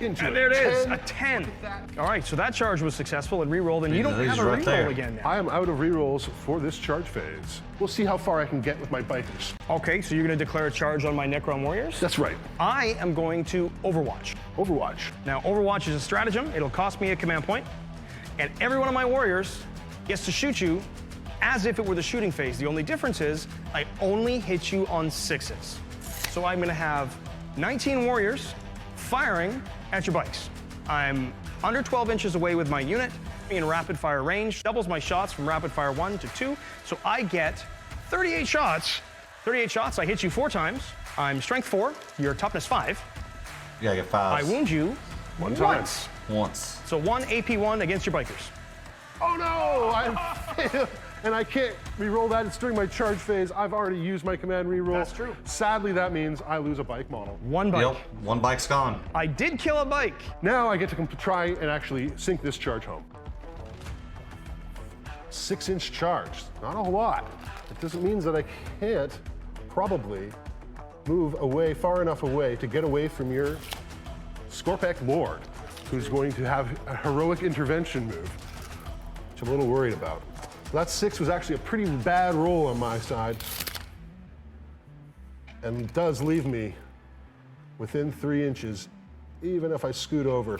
Into And there it is, 10. a 10. All right, so that charge was successful and re-rolled, and you don't He's have a right re-roll there. again now. I am out of re-rolls for this charge phase. We'll see how far I can get with my bikers. Okay, so you're gonna declare a charge on my Necron warriors? That's right. I am going to overwatch. Overwatch. Now, overwatch is a stratagem. It'll cost me a command point, and every one of my warriors gets to shoot you as if it were the shooting phase. The only difference is I only hit you on 6s. So I'm gonna have 19 warriors firing at your bikes. I'm under 12 inches away with my unit, in rapid fire range, doubles my shots from rapid fire 1 to 2, so I get 38 shots. 38 shots, I hit you 4 times. I'm strength 4, you're toughness 5. You gotta get 5. I wound you One time. once. Once. So 1 AP1 against your bikers. Oh no! I failed. And I can't re-roll that. It's during my charge phase. I've already used my command re-roll. That's true. Sadly, that means I lose a bike model. 1 bike. Yep, one bike's gone. I did kill a bike. Now I get to try and actually sink this charge home. 6-inch charge, not a whole lot. It doesn't mean that I can't probably move away, far enough away to get away from your Scorpec Lord, who's going to have a heroic intervention move, which I'm a little worried about. That 6 was actually a pretty bad roll on my side, and does leave me within 3 inches, even if I scoot over.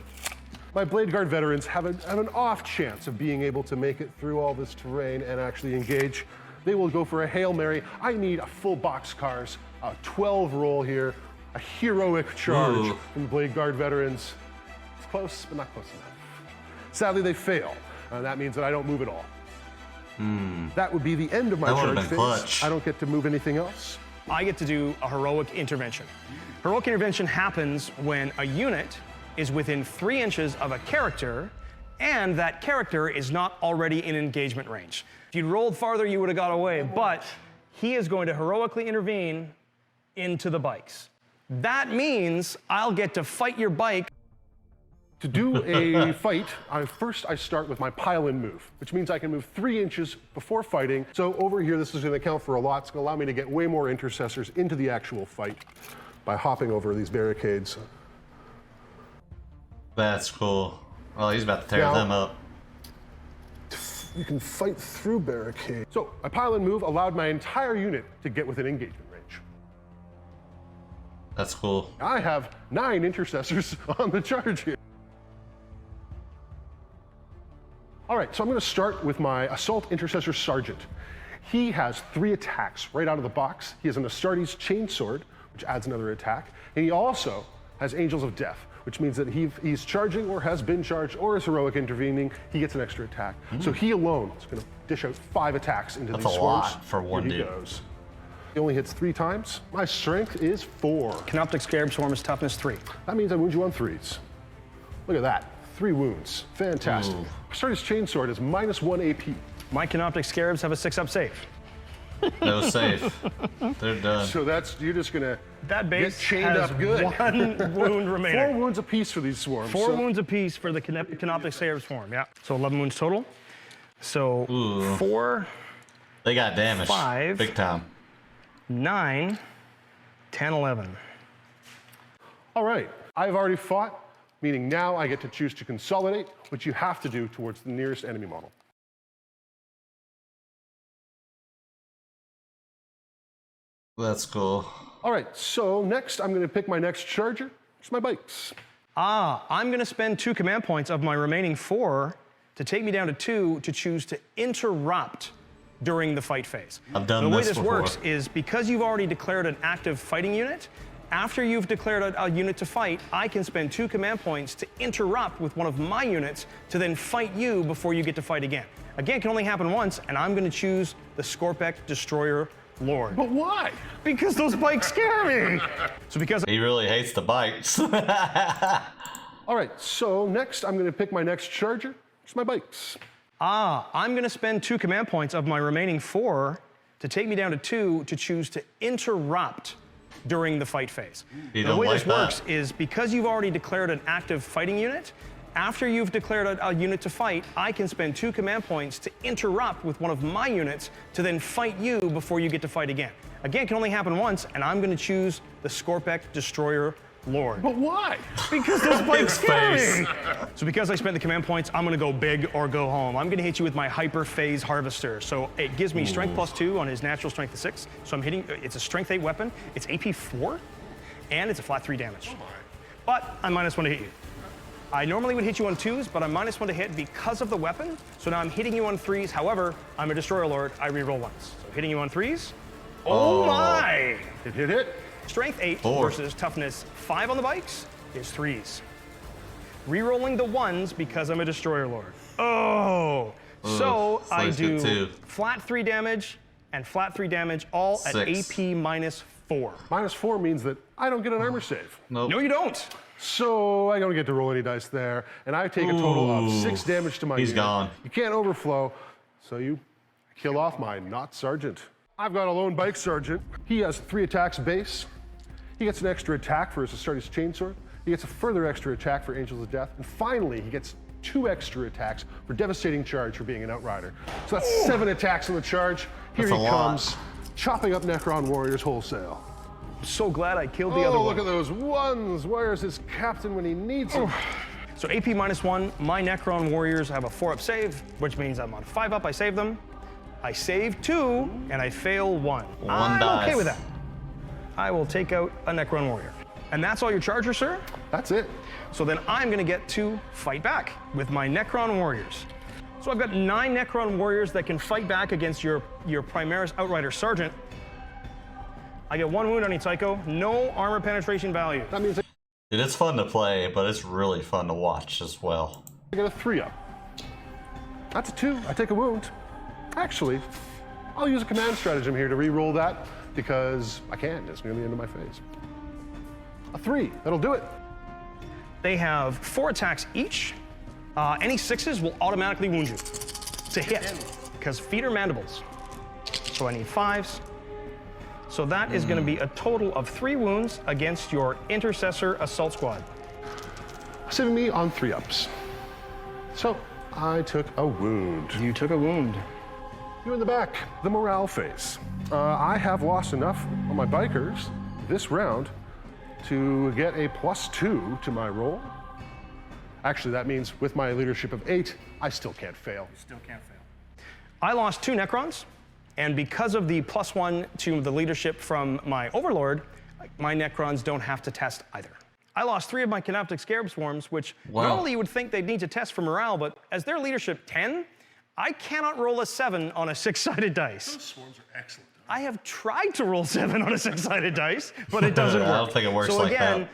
My Blade Guard veterans have an off chance of being able to make it through all this terrain and actually engage. They will go for a Hail Mary. I need a full boxcars, a 12 roll here, a heroic charge Ooh. from the Blade Guard veterans. It's close, but not close enough. Sadly, they fail. That means that I don't move at all. That would be the end of my That would've charge been phase. clutch. I don't get to move anything else. I get to do a heroic intervention. Heroic intervention happens when a unit is within 3 inches of a character and that character is not already in engagement range. If you'd rolled farther, you would have got away, but he is going to heroically intervene into the bikes. That means I'll get to fight your bike. To do a fight, first I start with my pile-in move, which means I can move 3 inches before fighting. So over here, this is going to count for a lot. It's going to allow me to get way more intercessors into the actual fight by hopping over these barricades. That's cool. Oh, he's about to tear Now- them up. You can fight through barricades. So my pile-in move allowed my entire unit to get within engagement range. That's cool. I have 9 intercessors on the charge here. All right, so I'm going to start with my Assault Intercessor Sergeant. He has 3 attacks right out of the box. He has an Astartes Chainsword, which adds another attack. And he also has Angels of Death, which means that he's charging or has been charged or is heroic intervening, he gets an extra attack. So he alone is going to dish out 5 attacks into That's these a swarms. lot for one Here he dude. goes. He only hits 3 times. My strength is 4. Canoptic Scarab Swarm is toughness 3. That means I wound you on 3s. Look at that. 3 wounds. Fantastic. Ooh. Astartes Chainsword is -1 AP. My Canoptic Scarabs have a 6-up save. No safe. They're done. So that's, you're just gonna That base get chained has up good. 1 wound 4 remaining. wounds apiece for these swarms. 4 So wounds apiece for the Canoptic Scarab Swarm, yeah. So 11 wounds total. So Ooh. 4, They got damaged. 5. Big time. 9, 10, 11. All right, I've already fought, meaning now I get to choose to consolidate, which you have to do towards the nearest enemy model. That's cool. All right, so next I'm gonna pick my next charger. It's my bikes. I'm going to spend 2 command points of my remaining 4 to take me down to 2 to choose to interrupt during the fight phase. I've done the way this this before. works is because you've already declared an active fighting unit, After you've declared a unit to fight, I can spend 2 command points to interrupt with one of my units to then fight you before you get to fight again. Again, it can only happen once, and I'm going to choose the Skorpek Destroyer Lord. But why? Because those bikes scare me. So because He really hates the bikes. All right, so next I'm going to pick my next charger. It's my bikes. I'm going to spend 2 command points of my remaining 4 to take me down to 2 to choose to interrupt during the fight phase. The way this works is because you've already declared an active fighting unit, after you've declared a unit to fight, I can spend 2 command points to interrupt with one of my units to then fight you before you get to fight again. Again, it can only happen once, and I'm going to choose the Skorpek Destroyer Lord. But why? Because those bikes scare me. So because I spent the command points, I'm going to go big or go home. I'm going to hit you with my Hyper Phase Harvester. So it gives me strength +2 on his natural strength of 6. So I'm hitting, it's a strength 8 weapon. It's AP 4, and it's a flat 3 damage. But I'm -1 to hit you. I normally would hit you on 2s, but I'm -1 to hit because of the weapon. So now I'm hitting you on 3s. However, I'm a Destroyer Lord. I reroll once. So hitting you on 3s. Oh my! Hit. Strength 8 4 versus toughness 5 on the bikes is 3s. Rerolling the 1s because I'm a Destroyer Lord. Oh! So I do flat 3 damage and flat 3 damage all at AP -4. -4 means that I don't get an armor save. Nope. No, you don't. So I don't get to roll any dice there, and I take a total of 6 damage to my unit. He's gone. You can't overflow, so you kill off my not sergeant. I've got a lone bike sergeant. He has 3 attacks base. He gets an extra attack for his Astartes Chainsword. He gets a further extra attack for Angels of Death. And finally, he gets 2 extra attacks for Devastating Charge for being an Outrider. So that's 7 attacks on the charge. Here he comes, chopping up Necron Warriors wholesale. I'm so glad I killed the other one. Oh, look at those 1s. Where's his captain when he needs him? So AP -1, my Necron Warriors have a 4-up save, which means I'm on 5-up, I save them. I save 2, and I fail 1. I'm okay with that. I will take out a Necron Warrior. And that's all your charger, sir? That's it. So then I'm going to get to fight back with my Necron Warriors. So I've got 9 Necron Warriors that can fight back against your Primaris Outrider Sergeant. I get 1 wound on each psycho, no armor penetration value. That means Dude, it's fun to play, but it's really fun to watch as well. I get a 3-up. That's a 2. I take a wound. Actually, I'll use a command stratagem here to re-roll that because I can. It's near the end of my phase. A 3. That'll do it. They have 4 attacks each. Any 6s will automatically wound you to hit because feet are mandibles. So I need 5s. So that is going to be a total of 3 wounds against your Intercessor Assault Squad. Saving me on 3-ups. So I took a wound. You took a wound. You in the back, the morale phase. I have lost enough on my bikers this round to get a +2 to my roll. Actually, that means with my leadership of 8, I still can't fail. You still can't fail. I lost 2 Necrons, and because of the +1 to the leadership from my Overlord, my Necrons don't have to test either. I lost 3 of my Canoptic Scarab Swarms, which normally you would think they'd need to test for morale, but as their leadership 10, I cannot roll a 7 on a 6-sided dice. Those swarms are excellent. I have tried to roll 7 on a 6-sided dice, but it doesn't work. I don't think it works so like again, that.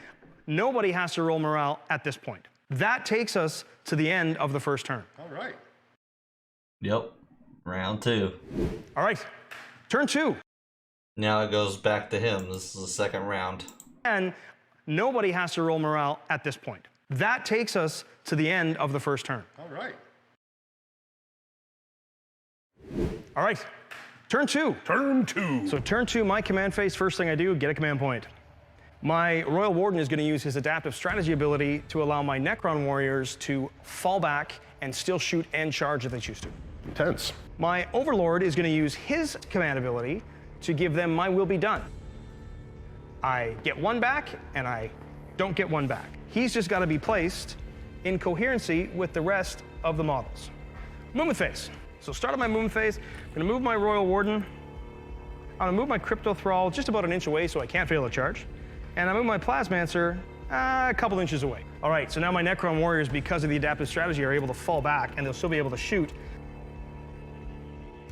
nobody has to roll morale at this point. That takes us to the end of the first turn. All right. Yep. Round 2. All right, turn 2. Now it goes back to him. This is the second round. And nobody has to roll morale at this point. That takes us to the end of the first turn. All right. All right, turn 2. Turn 2. So turn 2, my command phase, first thing I do, get a command point. My Royal Warden is going to use his adaptive strategy ability to allow my Necron Warriors to fall back and still shoot and charge if they choose to. Intense. My Overlord is going to use his command ability to give them my will be done. I get 1 back, and I don't get 1 back. He's just got to be placed in coherency with the rest of the models. Movement phase. So start of my movement phase, I'm going to move my Royal Warden. I'm going to move my Crypto Thrall just about an inch away so I can't fail a charge. And I move my Plasmancer a couple inches away. All right, so now my Necron Warriors, because of the adaptive strategy, are able to fall back, and they'll still be able to shoot.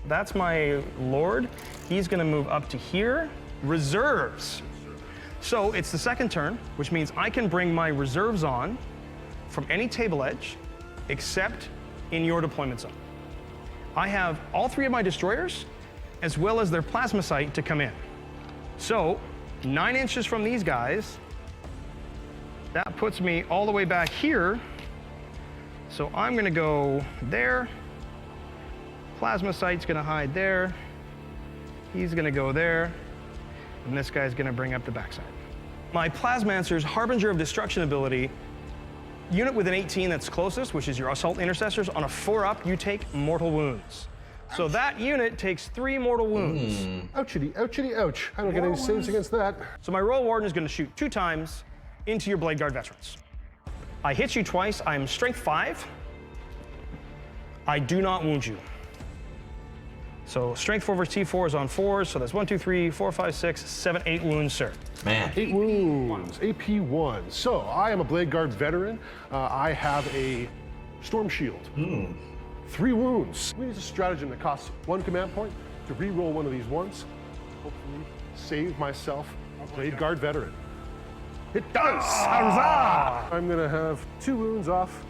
That's my Lord. He's going to move up to here. Reserves. So it's the second turn, which means I can bring my reserves on from any table edge except in your deployment zone. I have all 3 of my destroyers as well as their plasma sight to come in. So 9 inches from these guys, that puts me all the way back here. So I'm gonna go there. Plasma sight's gonna hide there. He's gonna go there. And this guy's gonna bring up the backside. My Plasmancer's Harbinger of Destruction ability, unit with an 18 that's closest, which is your Assault Intercessors, on a 4-up, you take mortal wounds. So that unit takes 3 mortal wounds. Ouchity, ouchity, ouch. I don't get any saves against that. So my Royal Warden is going to shoot 2 times into your Blade Guard veterans. I hit you twice. I am Strength 5. I do not wound you. So Strength 4 versus T4 is on 4s. So that's 1, 2, 3, 4, 5, 6, 7, 8 wounds, sir. Man. 8 wounds, AP 1. So I am a Blade Guard veteran. I have a Storm Shield. 3 wounds. We use a stratagem that costs 1 command point to re-roll one of these once. Hopefully save myself a Blade Guard veteran. It does! Huzzah! I'm gonna have 2 wounds off.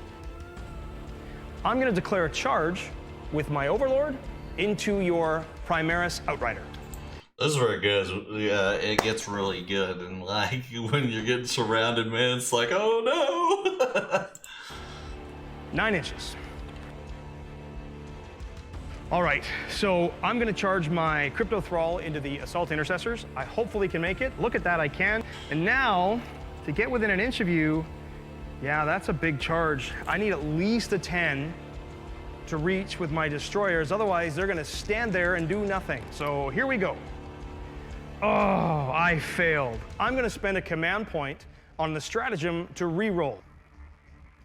I'm going to declare a charge with my Overlord into your Primaris Outrider. This is where it goes. Yeah, it gets really good, and like when you're getting surrounded, man, it's like, oh no. 9 inches. All right, so I'm gonna charge my Crypto Thrall into the Assault Intercessors. I hopefully can make it. Look at that, I can. And now, to get within an inch of you, yeah, that's a big charge. I need at least a 10 to reach with my destroyers. Otherwise, they're gonna stand there and do nothing. So here we go. Oh, I failed. I'm gonna spend a command point on the stratagem to re-roll.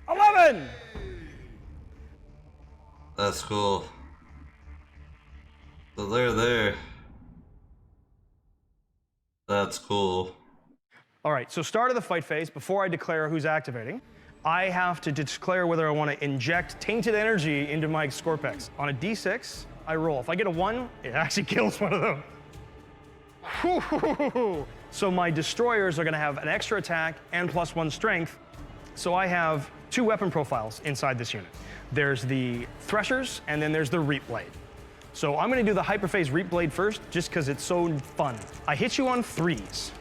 11! That's cool. So they're there. That's cool. All right, so start of the fight phase, before I declare who's activating, I have to declare whether I want to inject tainted energy into my Scorpex. On a D6, I roll. If I get a 1, it actually kills one of them. So my destroyers are going to have an extra attack and +1 strength. So I have 2 weapon profiles inside this unit. There's the Threshers, and then there's the Reap Blade. So I'm going to do the Hyperphase Reap Blade first, just because it's so fun. I hit you on 3s.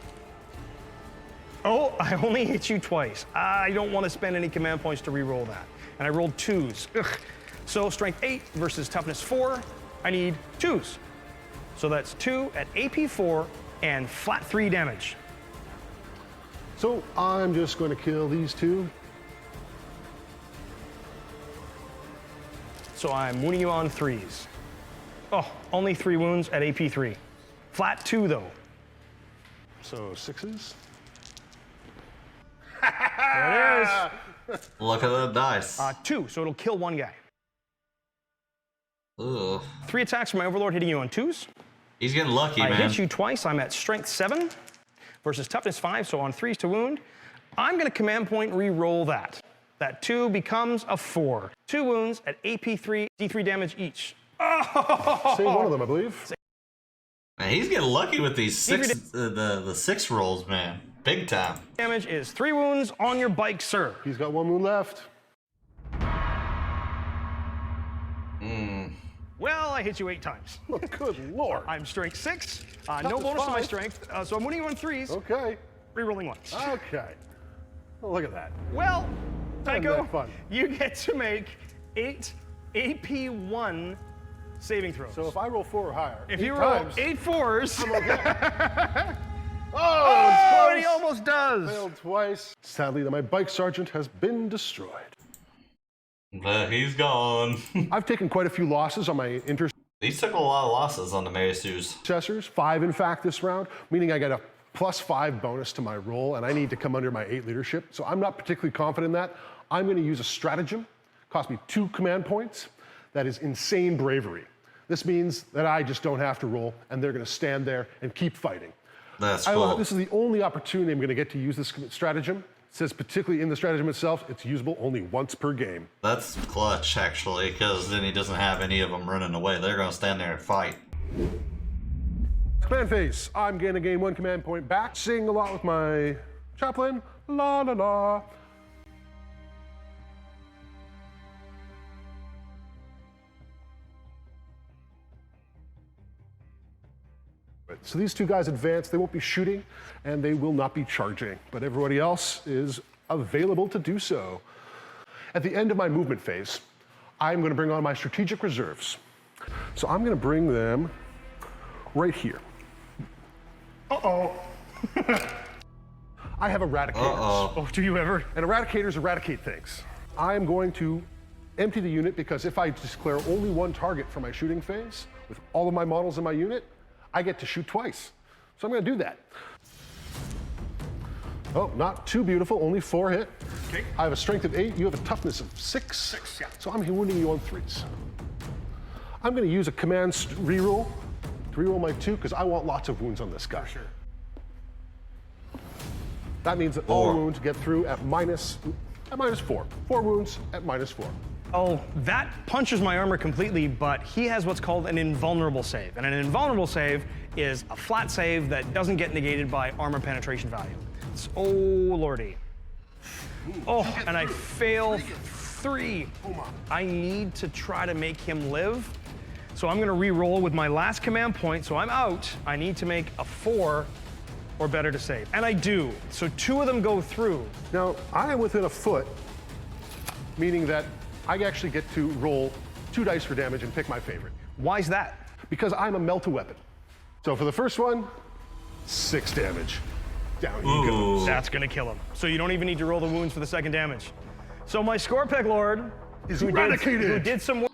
Oh, I only hit you twice. I don't want to spend any command points to re-roll that. And I rolled 2s. Ugh. So Strength 8 versus Toughness 4, I need 2s. So that's 2 at AP 4 and flat 3 damage. So I'm just going to kill these 2. So I'm wounding you on 3s. Oh, only 3 wounds at AP 3. Flat 2 though. So 6s. There it is. Look at that dice. 2, so it'll kill 1 guy. Ugh. 3 attacks from my Overlord hitting you on 2s. He's getting lucky, I man. hit you twice. I'm at Strength 7 versus Toughness 5, so on 3s to wound. I'm going to command point re-roll that. That 2 becomes a 4. 2 wounds at AP 3, D3 damage each. Oh! Save one of them, I believe. Man, he's getting lucky with these 6 the 6 rolls, man. Big time. Damage is 3 wounds on your bike, sir. He's got 1 wound left. Well, I hit you 8 times. Oh, good lord. I'm Strength 6. No bonus to my strength, so I'm winning you on 3s. Okay. Re-rolling once. Okay. Oh, look at that. Well, Isn't Tycho, that fun? you get to make 8 AP1 saving throws. So if I roll 4 or higher, if 8 you roll times, 8 4s, I'm okay. oh, Oh, and he almost does. failed twice. Sadly, my bike sergeant has been destroyed. But he's gone. I've taken quite a few losses on my He took a lot of losses on the Marisus. intercessors, 5 in fact this round, meaning I get a +5 bonus to my roll, and I need to come under my 8 leadership. So I'm not particularly confident in that. I'm going to use a stratagem. Cost me 2 command points. That is insane bravery. This means that I just don't have to roll, and they're going to stand there and keep fighting. That's cool. This is the only opportunity I'm going to get to use this stratagem. It says particularly in the stratagem itself, it's usable only once per game. That's clutch, actually, because then he doesn't have any of them running away. They're going to stand there and fight. Command phase. I'm going to gain 1 command point back. Sing a lot with my chaplain. La la la. So these 2 guys advance. They won't be shooting, and they will not be charging. But everybody else is available to do so. At the end of my movement phase, I'm going to bring on my strategic reserves. So I'm going to bring them right here. Uh-oh. I have eradicators. Oh, do you ever? And eradicators eradicate things. I am going to empty the unit because if I declare only 1 target for my shooting phase, with all of my models in my unit, I get to shoot twice. So I'm going to do that. Oh, not too beautiful, only 4 hit. Okay. I have a strength of 8, you have a toughness of 6. 6, yeah. So I'm wounding you on 3s. I'm going to use a command reroll to reroll my 2 because I want lots of wounds on this guy. For sure. That means that all wounds get through at minus 4. 4 wounds at minus 4. Oh, that punches my armor completely, but he has what's called an invulnerable save. And an invulnerable save is a flat save that doesn't get negated by armor penetration value. It's, oh, lordy. Oh, and I fail 3. I need to try to make him live. So I'm gonna re-roll with my last command point, so I'm out. I need to make a 4 or better to save. And I do, so 2 of them go through. Now, I am within a foot, meaning that I actually get to roll 2 dice for damage and pick my favorite. Why's that? Because I'm a melt-a-weapon. So for the first one, 6 damage. Down he goes. That's gonna kill him. So you don't even need to roll the wounds for the 2nd damage. So my Scorepeg Lord is eradicated. Who did some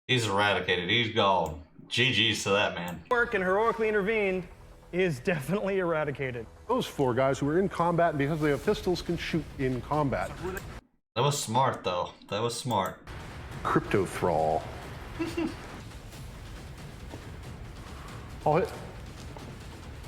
He's eradicated. He's gone. GG's to that man. work and heroically intervened is definitely eradicated. Those 4 guys who are in combat, and because they have pistols, can shoot in combat. That was smart, though. That was smart. Crypto Thrall. I'll hit.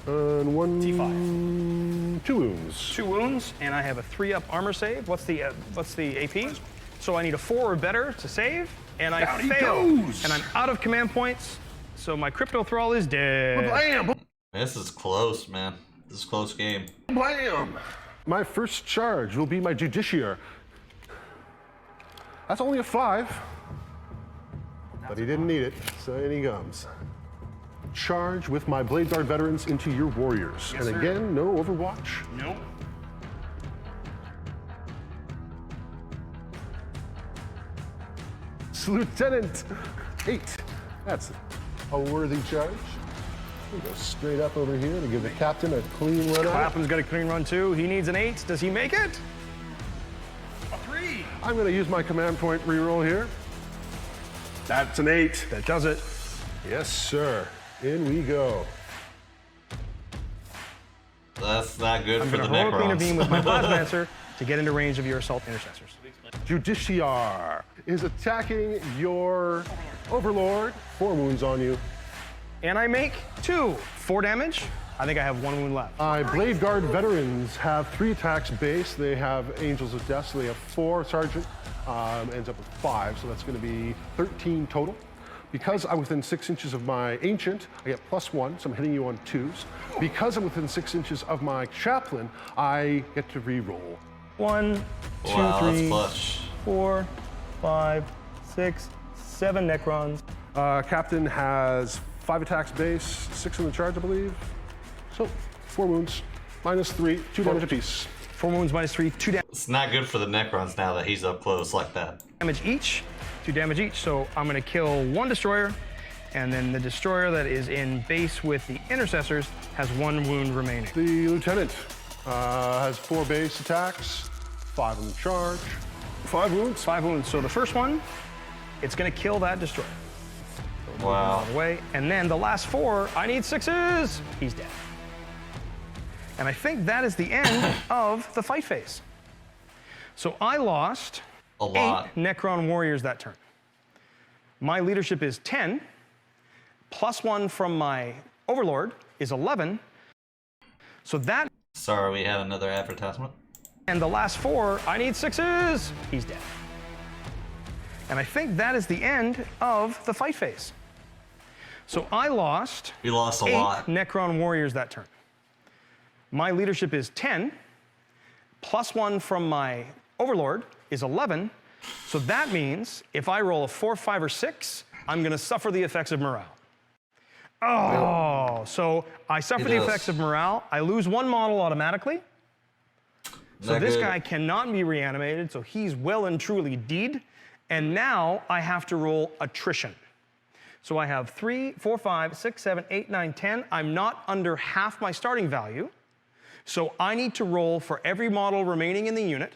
And 1, T5. 2 wounds. 2 wounds, and I have a 3-up armor save. What's the AP? So I need a 4 or better to save, and I Down he fail. goes. And I'm out of command points, so my Crypto Thrall is dead. Blam! This is close, man. This is a close game. Blam! My first charge will be my Justiciar. That's only a 5. But he didn't need it, so in he comes. Charge with my Blade Guard veterans into your warriors. Yes, and sir. again, no Overwatch. Nope. Lieutenant 8. That's a worthy charge. We'll go straight up over here to give the captain a clean run out. Clapham's got a clean run too. He needs an 8. Does he make it? A 3. I'm going to use my command point reroll here. That's an 8. That does it. Yes, sir. In we go. That's not good I'm for going the to heroically intervene with my Necrons. Plasmancer to get into range of your assault intercessors. Justiciar is attacking your Overlord. 4 wounds on you. And I make 2. 4 damage. I think I have 1 wound left. My Blade Guard veterans have 3 attacks base. They have Angels of Death, so they have 4. Sergeant ends up with 5, so that's going to be 13 total. Because I'm within 6 inches of my Ancient, I get +1, so I'm hitting you on 2s. Because I'm within 6 inches of my Chaplain, I get to re-roll. 1, 2, Wow, that's 3, clutch. 4, 5, 6, 7 Necrons. Captain has 5 attacks base, 6 in the charge, I believe. So, 4 wounds, -3, 2 damage apiece. 4 wounds -3, 2 It's not good for the Necrons now that he's up close like that. damage each. 2 damage each. So I'm going to kill 1 destroyer, and then the destroyer that is in base with the intercessors has 1 wound remaining. The lieutenant has 4 base attacks, 5 in the charge, 5 wounds. 5 wounds. So the first one, it's going to kill that destroyer. Wow. Away. And then the last 4, I need 6s. He's dead. And I think that is the end of the fight phase. So I lost A lot. 8 Necron warriors that turn. My leadership is 10, +1 from my Overlord is 11. So that, Sorry, we had another advertisement. and the last 4, I need 6s. He's dead. And I think that is the end of the fight phase. So I lost. You lost a 8 lot. Necron warriors that turn. My leadership is 10, plus 1 from my overlord is 11. So that means if I roll a 4, 5, or 6, I'm going to suffer the effects of morale. Oh, so I suffer the effects of morale. I lose 1 model automatically. So this guy cannot be reanimated, so he's well and truly dead. And now I have to roll attrition. So I have 3, 4, 5, 6, 7, 8, 9, 10. I'm not under half my starting value. So I need to roll for every model remaining in the unit.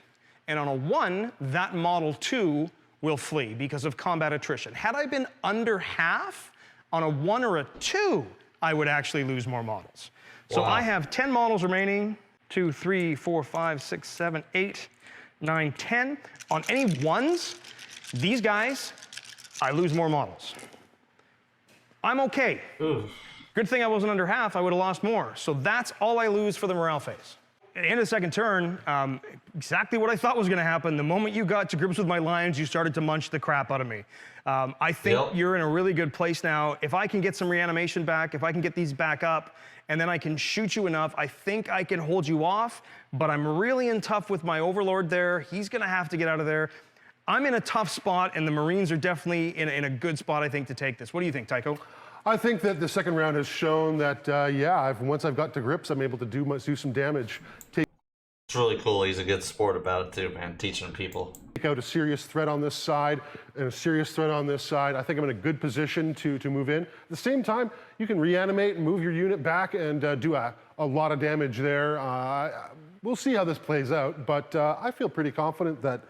And on a 1, that model 2 will flee because of combat attrition. Had I been under half, on a 1 or a 2, I would actually lose more models. So I have 10 models remaining. 2, 3, 4, 5, 6, 7, 8, 9, 10. On any 1s, these guys, I lose more models. I'm okay. Ooh. Good thing I wasn't under half, I would have lost more. So that's all I lose for the morale phase. At the end of the second turn, exactly what I thought was gonna happen. The moment you got to grips with my lions, you started to munch the crap out of me. I think you're in a really good place now. If I can get some reanimation back, if I can get these back up, and then I can shoot you enough, I think I can hold you off, but I'm really in tough with my overlord there. He's gonna have to get out of there. I'm in a tough spot, and the Marines are definitely in a good spot, I think, to take this. What do you think, Tycho? I think that the second round has shown that, once I've got to grips, I'm able to do some damage. It's really cool. He's a good sport about it too, man, teaching people. Take out a serious threat on this side and a serious threat on this side. I think I'm in a good position to move in. At the same time, you can reanimate and move your unit back and do a lot of damage there. We'll see how this plays out, but I feel pretty confident that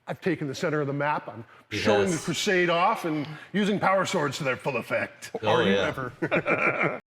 I've taken the center of the map. I'm showing the crusade off and using power swords to their full effect. Oh, Are you yeah. ever?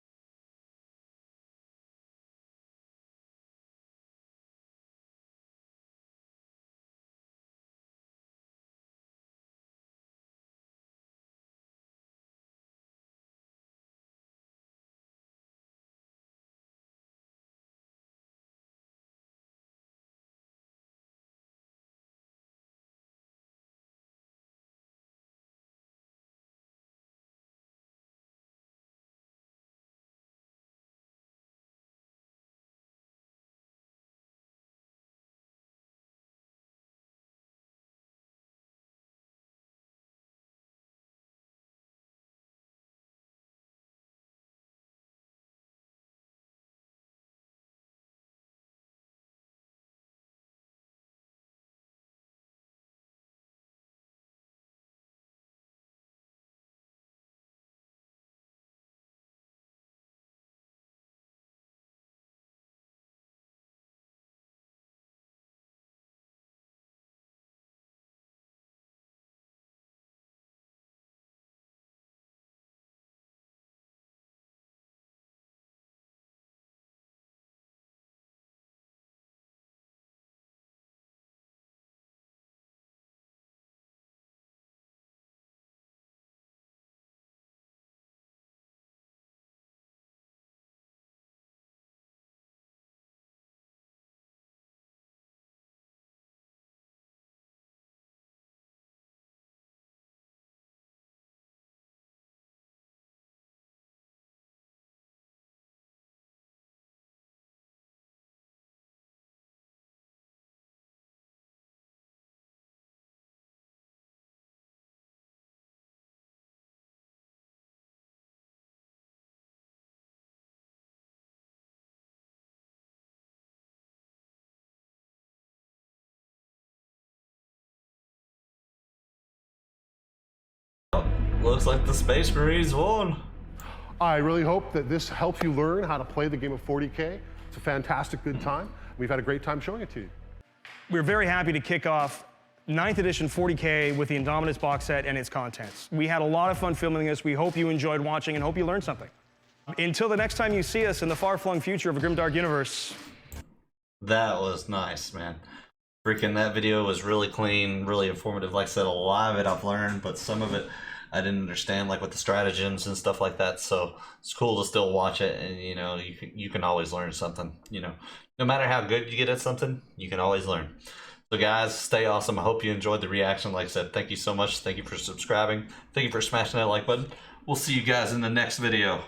Looks like the Space Marines won. I really hope that this helps you learn how to play the game of 40K. It's a fantastic good time. We've had a great time showing it to you. We're very happy to kick off 9th edition 40K with the Indomitus box set and its contents. We had a lot of fun filming this. We hope you enjoyed watching and hope you learned something. Until the next time you see us in the far-flung future of a grimdark universe. That was nice, man. Freaking that video was really clean, really informative. Like I said, a lot of it I've learned, but some of it I didn't understand, like with the stratagems and stuff like that. So it's cool to still watch it, and you can always learn something. No matter how good you get at something, you can always learn. So guys, stay awesome. I hope you enjoyed the reaction. Like I said, thank you so much. Thank you for subscribing. Thank you for smashing that like button. We'll see you guys in the next video.